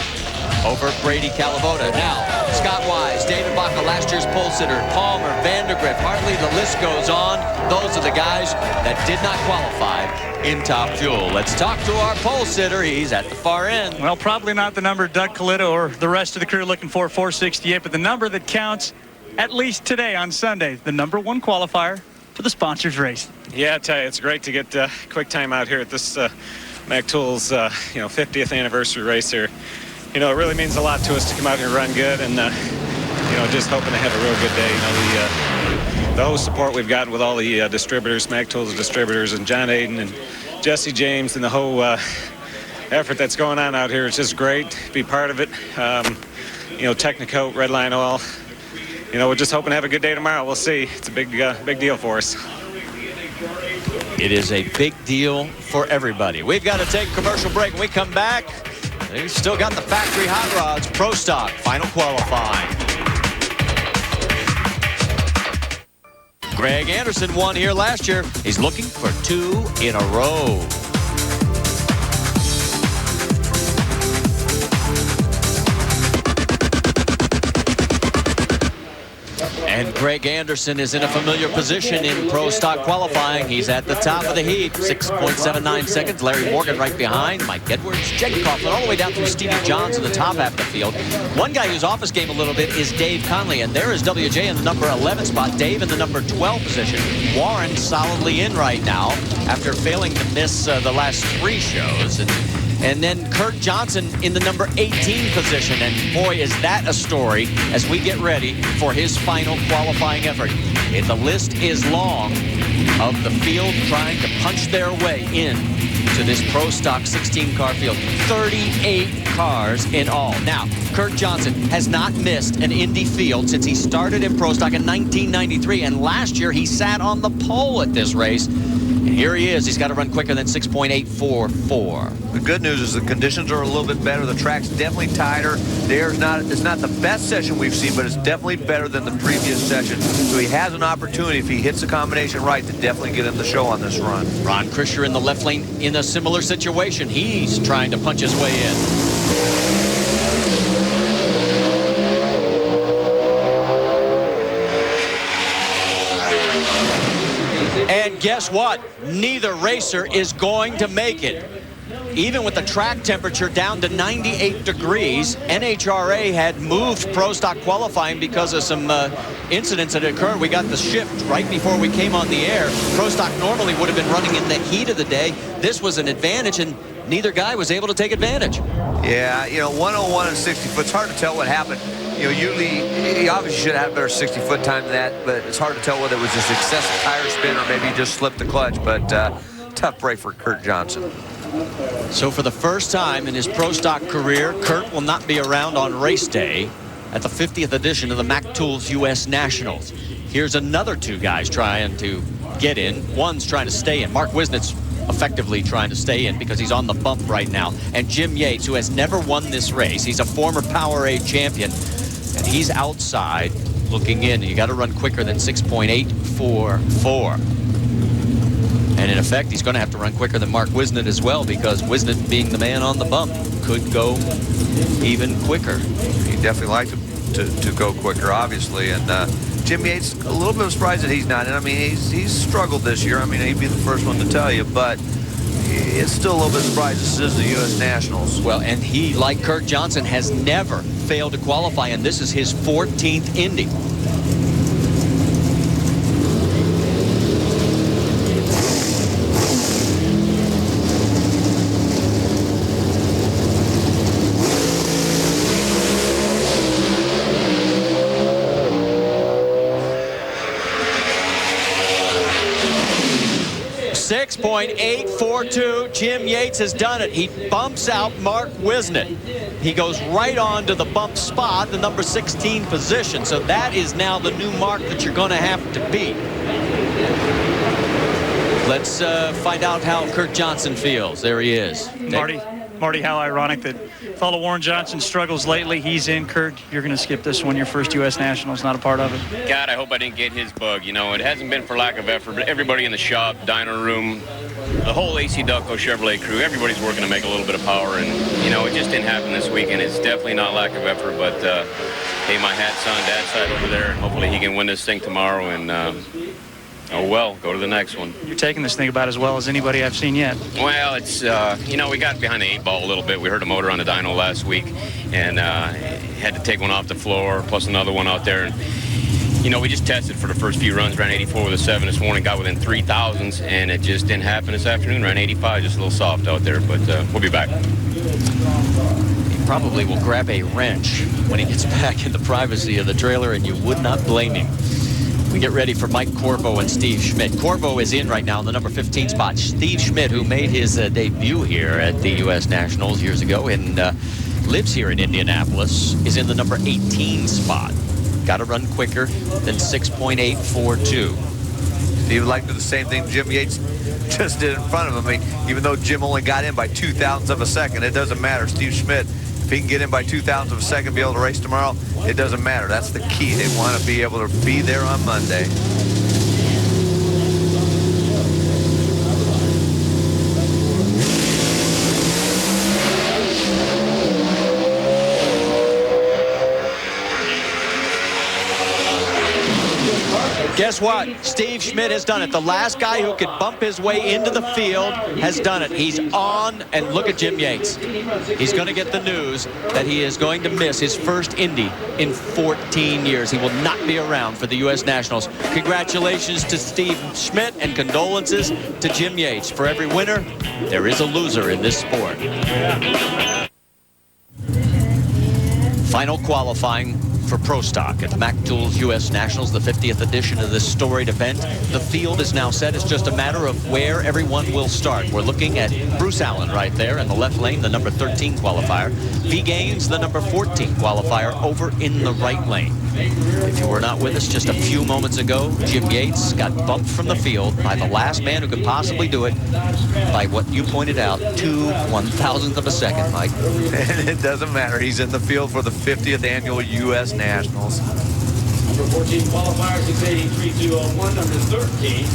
Speaker 1: over Brady Calavota. Now, Scott Wise, David Baca, last year's pole sitter, Palmer, Vandergriff, Hartley, the list goes on. Those are the guys that did not qualify in top fuel. Let's talk to our pole sitter. He's at the far end.
Speaker 4: Well, probably not the number Doug Coletta or the rest of the crew looking for, 468, but the number that counts, at least today on Sunday, the number 1 qualifier for the sponsors race.
Speaker 3: Yeah, I tell you, it's great to get quick time out here at this Mac Tools 50th anniversary race here. It really means a lot to us to come out here and run good, and just hoping to have a real good day. The whole support we've gotten with all the distributors, Mac Tools distributors, and John Aiden and Jesse James, and the whole effort that's going on out here. It's just great to be part of it. You know, Technicoat, Red Line Oil. You know, we're just hoping to have a good day tomorrow. We'll see. It's a big deal for us.
Speaker 1: It is a big deal for everybody. We've got to take a commercial break. When we come back, they've still got the factory hot rods. Pro Stock, final qualifying. Greg Anderson won here last year. He's looking for 2 in a row. And Greg Anderson is in a familiar position in Pro Stock qualifying. He's at the top of the heap, 6.79 seconds. Larry Morgan right behind. Mike Edwards, Jake Coughlin, all the way down through Stevie Johns in the top half of the field. One guy who's off his game a little bit is Dave Conley, and there is WJ in the number 11 spot. Dave in the number 12 position. Warren solidly in right now after failing to miss the last 3 shows. And then Kurt Johnson in the number 18 position. And boy, is that a story as we get ready for his final qualifying effort. And the list is long of the field trying to punch their way in to this Pro Stock 16-car field. 38 cars in all. Now, Kurt Johnson has not missed an Indy field since he started in Pro Stock in 1993. And last year, he sat on the pole at this race. And here he is. He's got to run quicker than 6.844.
Speaker 2: The good news is the conditions are a little bit better. The track's definitely tighter. It's not the best session we've seen, but it's definitely better than the previous session. So he has an opportunity, if he hits the combination right, to definitely get in the show on this run.
Speaker 1: Ron Krischer in the left lane in a similar situation. He's trying to punch his way in. And guess what? Neither racer is going to make it. Even with the track temperature down to 98 degrees, NHRA had moved Pro Stock qualifying because of some incidents that occurred. We got the shift right before we came on the air. Pro Stock normally would have been running in the heat of the day. This was an advantage, and neither guy was able to take advantage.
Speaker 2: Yeah, you know, 101 and 60 foot, it's hard to tell what happened. You know, usually, he obviously should have had a better 60-foot time than that, but it's hard to tell whether it was just excessive tire spin or maybe he just slipped the clutch, but tough break for Kurt Johnson.
Speaker 1: So for the first time in his Pro Stock career, Kurt will not be around on race day at the 50th edition of the Mac Tools U.S. Nationals. Here's another 2 guys trying to get in. One's trying to stay in. Mark Wisniew's effectively trying to stay in because he's on the bump right now. And Jim Yates, who has never won this race, he's a former Powerade champion, and he's outside looking in. You got to run quicker than 6.844. And in effect, he's going to have to run quicker than Mark Wisniewicz as well, because Wisniewicz, being the man on the bump, could go even quicker.
Speaker 2: He'd definitely like to go quicker, obviously. And Jim Yates, a little bit of surprise that he's not in. I mean, he's struggled this year. I mean, he'd be the first one to tell you, but it's still a little bit surprised this is the U.S. Nationals.
Speaker 1: Well, and he, like Kurt Johnson, has never failed to qualify, and this is his 14th Indy. 6.842. Jim Yates has done it. He bumps out Mark Wisniewicz. He goes right on to the bump spot, the number 16 position. So that is now the new mark that you're going to have to beat. Let's find out how Kurt Johnson feels. There he is.
Speaker 4: Marty, how ironic that fellow Warren Johnson struggles lately. He's in. Kurt, you're going to skip this one. Your first U.S. Nationals, not a part of it.
Speaker 5: God, I hope I didn't get his bug. You know, it hasn't been for lack of effort, but everybody in the shop, dyno room, the whole AC Delco Chevrolet crew, everybody's working to make a little bit of power, and, you know, it just didn't happen this weekend. It's definitely not lack of effort, but, hey, my hat's on Dad's side over there, and hopefully he can win this thing tomorrow, and, oh, well, go to the next one.
Speaker 4: You're taking this thing about as well as anybody I've seen yet.
Speaker 5: Well, it's, you know, we got behind the 8-ball a little bit. We heard a motor on the dyno last week and had to take one off the floor, plus another one out there. And, you know, we just tested for the first few runs, ran 84 with a 7 this morning, got within 3,000s, and it just didn't happen this afternoon. Ran 85, just a little soft out there, but we'll be back.
Speaker 1: He probably will grab a wrench when he gets back in the privacy of the trailer, and you would not blame him. We get ready for Mike Corvo and Steve Schmidt. Corvo is in right now in the number 15 spot. Steve Schmidt, who made his debut here at the U.S. Nationals years ago and lives here in Indianapolis, is in the number 18 spot. Got to run quicker than 6.842.
Speaker 2: Steve would like to do the same thing Jim Yates just did in front of him. I mean, even though Jim only got in by 0.02 of a second, it doesn't matter. Steve Schmidt, if he can get in by 0.02 of a second, be able to race tomorrow, it doesn't matter. That's the key. They want to be able to be there on Monday.
Speaker 1: Guess what? Steve Schmidt has done it. The last guy who could bump his way into the field has done it. He's on, and look at Jim Yates. He's going to get the news that he is going to miss his first Indy in 14 years. He will not be around for the U.S. Nationals. Congratulations to Steve Schmidt and condolences to Jim Yates. For every winner, there is a loser in this sport. Final qualifying for Pro Stock at the Mac Tools U.S. Nationals, the 50th edition of this storied event. The field is now set. It's just a matter of where everyone will start. We're looking at Bruce Allen right there in the left lane, the number 13 qualifier. V. Gaines, the number 14 qualifier, over in the right lane. If you were not with us just a few moments ago, Jim Yates got bumped from the field by the last man who could possibly do it by what you pointed out, 2/1000th of a second, Mike.
Speaker 2: And it doesn't matter. He's in the field for the 50th annual U.S. Nationals.
Speaker 15: Number 14 qualifier, 683-201. Number 13,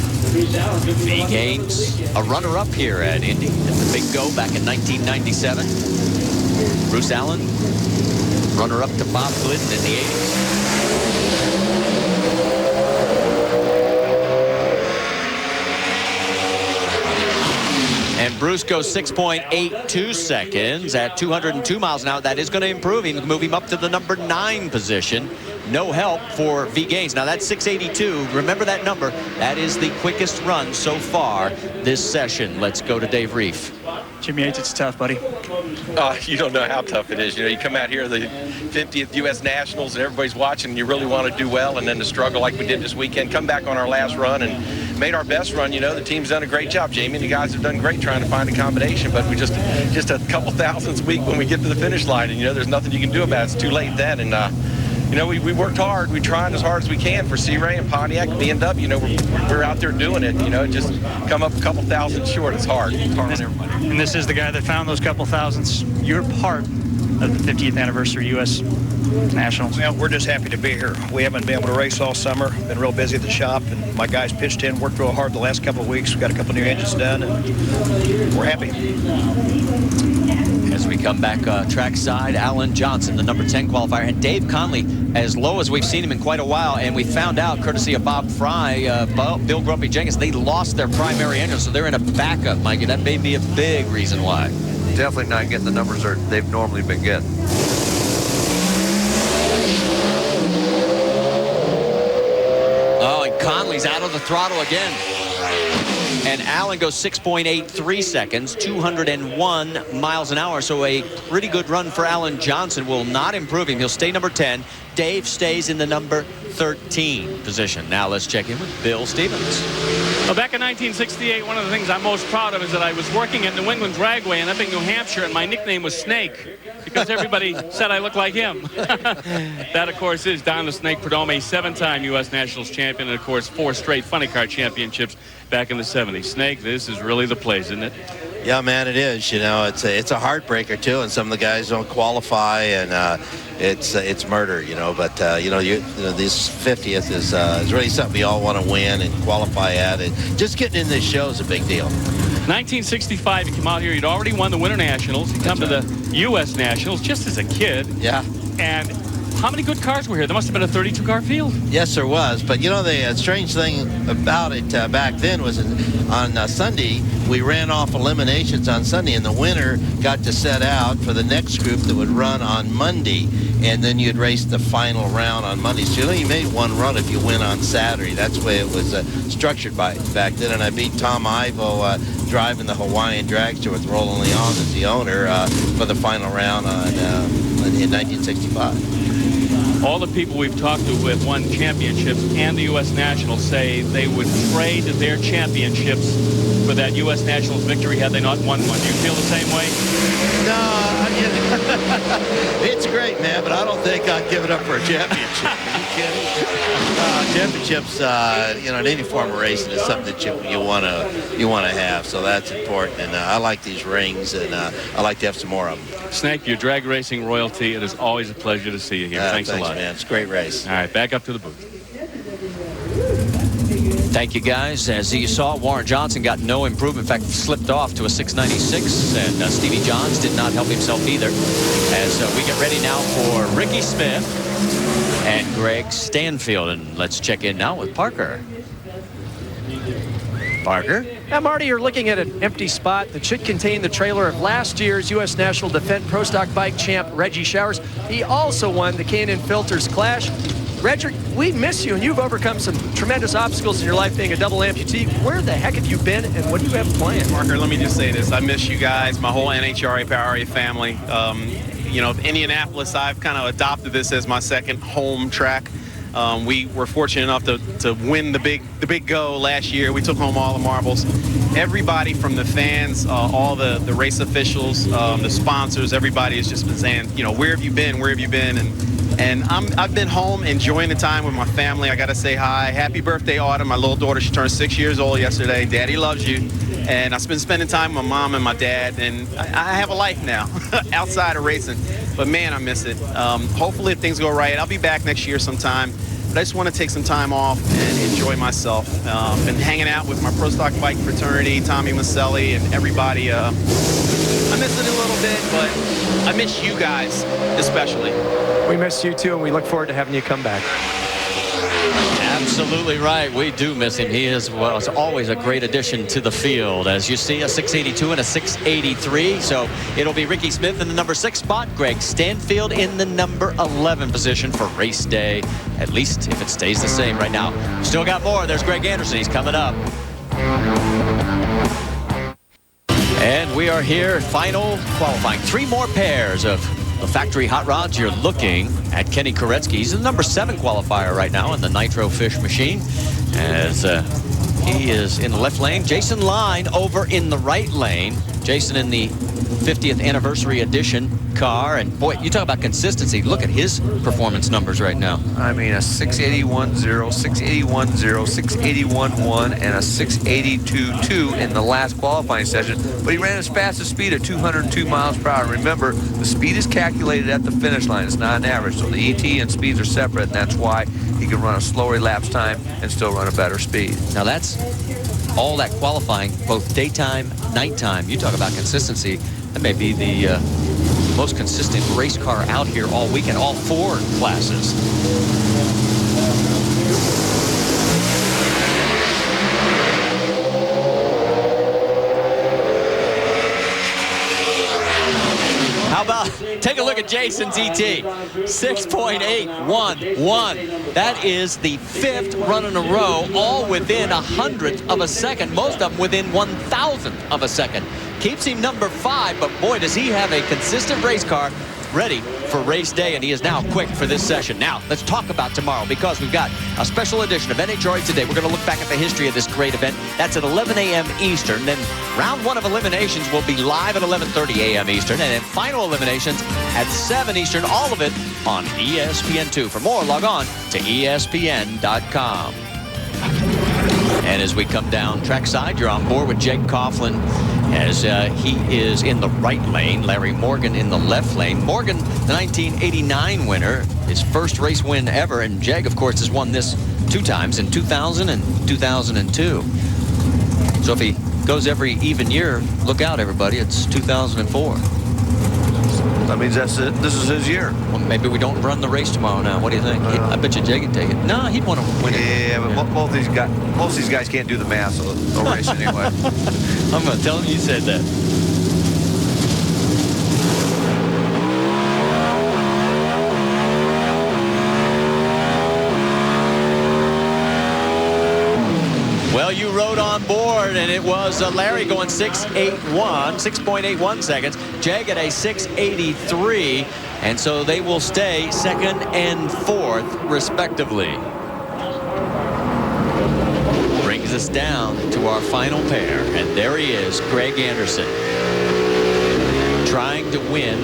Speaker 1: V. Gaines, a runner-up here at Indy at the Big Go back in 1997. Bruce Allen, runner-up to Bob Glidden in the 80s. And Bruce goes 6.82 seconds at 202 miles an hour. That is going to improve. He can move him up to the number 9 position. No help for V. Gaines. Now that's 682. Remember that number. That is the quickest run so far this session. Let's go to Dave Reef.
Speaker 4: Jim Yates, it's tough, buddy.
Speaker 13: You don't know how tough it is. You know, you come out here, the 50th U.S. Nationals, and everybody's watching, and you really want to do well, and then to struggle like we did this weekend, come back on our last run and made our best run. You know, the team's done a great job. Jamie and the guys have done great trying to find a combination, but we just a couple thousandths weak when we get to the finish line, and, you know, there's nothing you can do about it. It's too late then, and, you know, we worked hard. We tried as hard as we can for C. Ray and Pontiac and BMW. You know, we're out there doing it. You know, just come up a couple thousand short. It's hard. It's hard on everybody.
Speaker 4: And this is the guy that found those couple thousandths. You're part of the 50th anniversary U.S. Nationals.
Speaker 14: Well, we're just happy to be here. We haven't been able to race all summer. Been real busy at the shop, and my guys pitched in, worked real hard the last couple of weeks. We got a couple new engines done, and we're happy.
Speaker 1: As we come back trackside, Alan Johnson, the number 10 qualifier, and Dave Conley, as low as we've seen him in quite a while. And we found out, courtesy of Bob Fry, Bill Grumpy Jenkins, they lost their primary engine, so they're in a backup, Mikey. That may be a big reason why.
Speaker 2: Definitely not getting the numbers they've normally been getting.
Speaker 1: Oh, and Conley's out of the throttle again. And Allen goes 6.83 seconds, 201 miles an hour. So a pretty good run for Alan Johnson. Will not improve him. He'll stay number 10. Dave stays in the number 13 position. Now let's check in with Bill Stevens.
Speaker 15: Well, back in 1968, one of the things I'm most proud of is that I was working at New England Dragway in Epping, New Hampshire, and my nickname was Snake because everybody said I looked like him. That, of course, is Don the Snake Prudhomme, 7-time U.S. Nationals champion, and, of course, 4 straight funny car championships back in the 70s. Snake, this is really the place, isn't it?
Speaker 16: Yeah, man, it is. You know, it's a heartbreaker too, and some of the guys don't qualify, and it's murder. You know, but you know, this 50th is really something we all want to win and qualify at. And just getting in this show is a big deal.
Speaker 15: 1965, you come out here. You'd already won the Winter Nationals. You come to the U.S. Nationals just as a kid.
Speaker 16: Yeah.
Speaker 15: And how many good cars were here? There must have been a 32-car field.
Speaker 16: Yes, there was. But, you know, the strange thing about it back then was on Sunday, we ran off eliminations on Sunday, and the winner got to set out for the next group that would run on Monday, and then you'd race the final round on Monday. So, you know, you made one run if you win on Saturday. That's the way it was structured back then. And I beat Tom Ivo driving the Hawaiian dragster with Roland Leong as the owner for the final round on in 1965.
Speaker 15: All the people we've talked to who have won championships and the U.S. Nationals say they would trade their championships for that U.S. Nationals victory had they not won one. Do you feel the same way?
Speaker 16: No, it's great, man, but I don't think I'd give it up for a championship. Are you kidding? Championships, in any form of racing is something that you want to have, so that's important. And I like these rings, and I like to have some more of them.
Speaker 15: Snake, you're drag racing royalty. It is always a pleasure to see you here. Thanks a lot,
Speaker 16: man. It's a great race.
Speaker 15: All right, back up to the booth.
Speaker 1: Thank you, guys. As you saw, Warren Johnson got no improvement. In fact, slipped off to a 696, and Stevie Johns did not help himself either. As we get ready now for Ricky Smith and Greg Stanfield. And let's check in now with Parker. Parker?
Speaker 7: Now, Marty, you're looking at an empty spot that should contain the trailer of last year's U.S. National Defend Pro Stock Bike champ Reggie Showers. He also won the K&N Filters Clash. Reggie, we miss you, and you've overcome some tremendous obstacles in your life being a double amputee. Where the heck have you been, and what do you have planned?
Speaker 11: Parker, let me just say this. I miss you guys, my whole NHRA PowerA family. Indianapolis, I've kind of adopted this as my second home track. We were fortunate enough to win the big go last year. We took home all the marbles. Everybody from the fans, all the race officials, the sponsors, everybody has just been saying, where have you been? Where have you been? And I've been home enjoying the time with my family. I got to say hi. Happy birthday, Autumn. My little daughter, she turned 6 years old yesterday. Daddy loves you. And I've been spending time with my mom and my dad. And I have a life now outside of racing. But, man, I miss it. Hopefully, if things go right, I'll be back next year sometime. But I just want to take some time off and enjoy myself. Been hanging out with my Pro Stock Bike fraternity, Tommy Maselli, and everybody. I miss it a little bit, but I miss you guys especially.
Speaker 7: We miss you, too, and we look forward to having you come back.
Speaker 1: Absolutely right. We do miss him. He is always a great addition to the field. As you see, a 682 and a 683. So it'll be Ricky Smith in the number 6 spot, Greg Stanfield in the number 11 position for race day, at least if it stays the same right now. Still got more. There's Greg Anderson. He's coming up. And we are here, final qualifying. 3 more pairs of the factory hot rods. You're looking at Kenny Koretsky. He's the number 7 qualifier right now in the Nitro Fish machine, as he is in the left lane. Jason Line over in the right lane. Jason in the 50th anniversary edition car, and boy, you talk about consistency. Look at his performance numbers right now.
Speaker 2: I mean, a 681.0, 681.0, 681.1, and a 682.2 in the last qualifying session. But he ran his fastest speed at 202 miles per hour. Remember, the speed is calculated at the finish line. It's not an average, so the ET and speeds are separate, and that's why he can run a slower elapsed time and still run a better speed.
Speaker 1: Now that's all that qualifying, both daytime, nighttime. You talk about consistency. That may be the most consistent race car out here all weekend, all 4 classes. How about, take a look at Jason's ET, 6.811. That is the 5th run in a row, all within 100th of a second, most of them within 1,000th of a second. Keeps him number 5, but boy, does he have a consistent race car ready for race day, and he is now quick for this session. Now, let's talk about tomorrow, because we've got a special edition of NHRA Today. We're going to look back at the history of this great event. That's at 11 a.m. Eastern. Then round 1 of eliminations will be live at 11:30 a.m. Eastern, and then final eliminations at 7 Eastern, all of it on ESPN2. For more, log on to ESPN.com. And as we come down trackside, you're on board with Jake Coughlin, as he is in the right lane. Larry Morgan in the left lane. Morgan, the 1989 winner, his first race win ever. And Jeg, of course, has won this 2 times, in 2000 and 2002. So if he goes every even year, look out, everybody. It's 2004.
Speaker 2: That means this is his year.
Speaker 1: Well, maybe we don't run the race tomorrow now. What do you think? I bet you Jeg would take it. No, he'd want to win it.
Speaker 2: Yeah, but most of these guys can't do the math, so they'll race anyway.
Speaker 1: I'm going to tell him you said that. Well, you rode on board, and it was Larry going 6.81 seconds. Jag at a 6.83. And so they will stay second and fourth, respectively. Brings us down to our final pair. And there he is, Greg Anderson, trying to win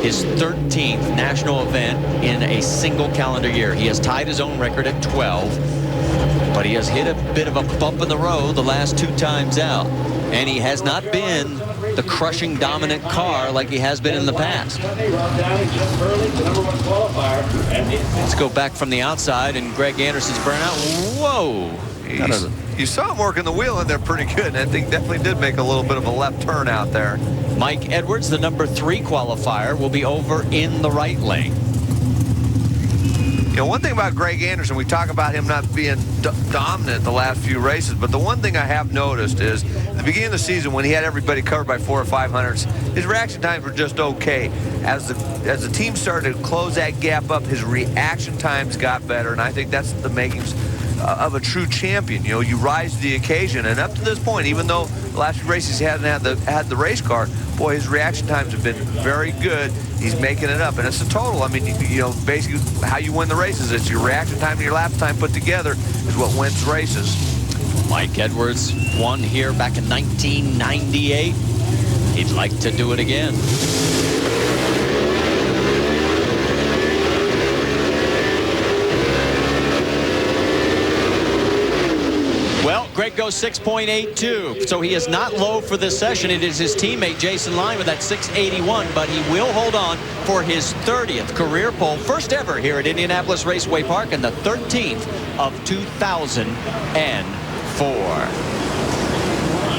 Speaker 1: his 13th national event in a single calendar year. He has tied his own record at 12, but he has hit a bit of a bump in the road the last 2 times out. And he has not been the crushing dominant car like he has been in the past. Let's go back from the outside, and Greg Anderson's burnout. Whoa!
Speaker 2: You saw him working the wheel in there pretty good, and I think definitely did make a little bit of a left turn out there.
Speaker 1: Mike Edwards, the number 3 qualifier, will be over in the right lane.
Speaker 2: You know, one thing about Greg Anderson, we talk about him not being dominant the last few races, but the one thing I have noticed is at the beginning of the season when he had everybody covered by 400 or 500s, his reaction times were just okay. As the team started to close that gap up, his reaction times got better, and I think that's the makings of a true champion. You know, you rise to the occasion, and up to this point, even though the last few races he hasn't had the race car, boy, his reaction times have been very good. He's making it up, and it's a total. I mean, you know, basically how you win the races, it's your reaction time and your lap time put together is what wins races.
Speaker 1: Mike Edwards won here back in 1998. He'd like to do it again. Well, Greg goes 6.82, so he is not low for this session. It is his teammate Jason Line with that 6.81, but he will hold on for his 30th career pole, first ever here at Indianapolis Raceway Park, and the 13th of 2004.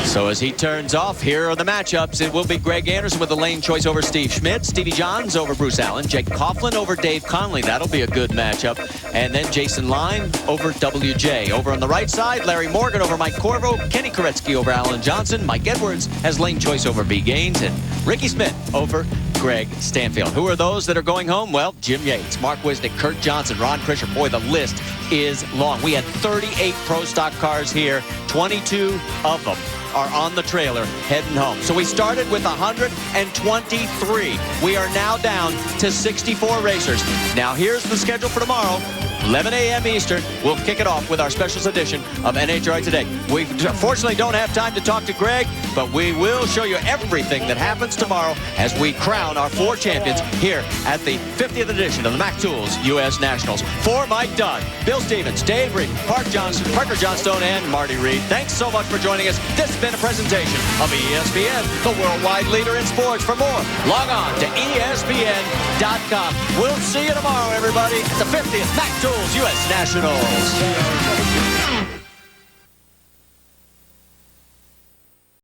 Speaker 1: So as he turns off, here are the matchups. It will be Greg Anderson with the lane choice over Steve Schmidt, Stevie Johns over Bruce Allen, Jake Coughlin over Dave Conley. That'll be a good matchup. And then Jason Line over WJ. Over on the right side, Larry Morgan over Mike Corvo, Kenny Koretsky over Alan Johnson, Mike Edwards has lane choice over B. Gaines, and Ricky Smith over Greg Stanfield. Who are those that are going home? Well, Jim Yates, Mark Wisnick, Kurt Johnson, Ron Krischer. Boy, the list is long. We had 38 Pro Stock cars here. 22 of them are on the trailer heading home. So we started with 123. We are now down to 64 racers. Now here's the schedule for tomorrow. 11 a.m. Eastern. We'll kick it off with our specials edition of NHRA Today. We fortunately don't have time to talk to Greg, but we will show you everything that happens tomorrow as we crown our 4 champions here at the 50th edition of the Mac Tools U.S. Nationals. For Mike Dunn, Bill Stevens, Dave Reed, Parker Johnstone, and Marty Reed, thanks so much for joining us. This has been a presentation of ESPN, the worldwide leader in sports. For more, log on to ESPN.com. We'll see you tomorrow, everybody, at the 50th Mac Tools U.S. Nationals.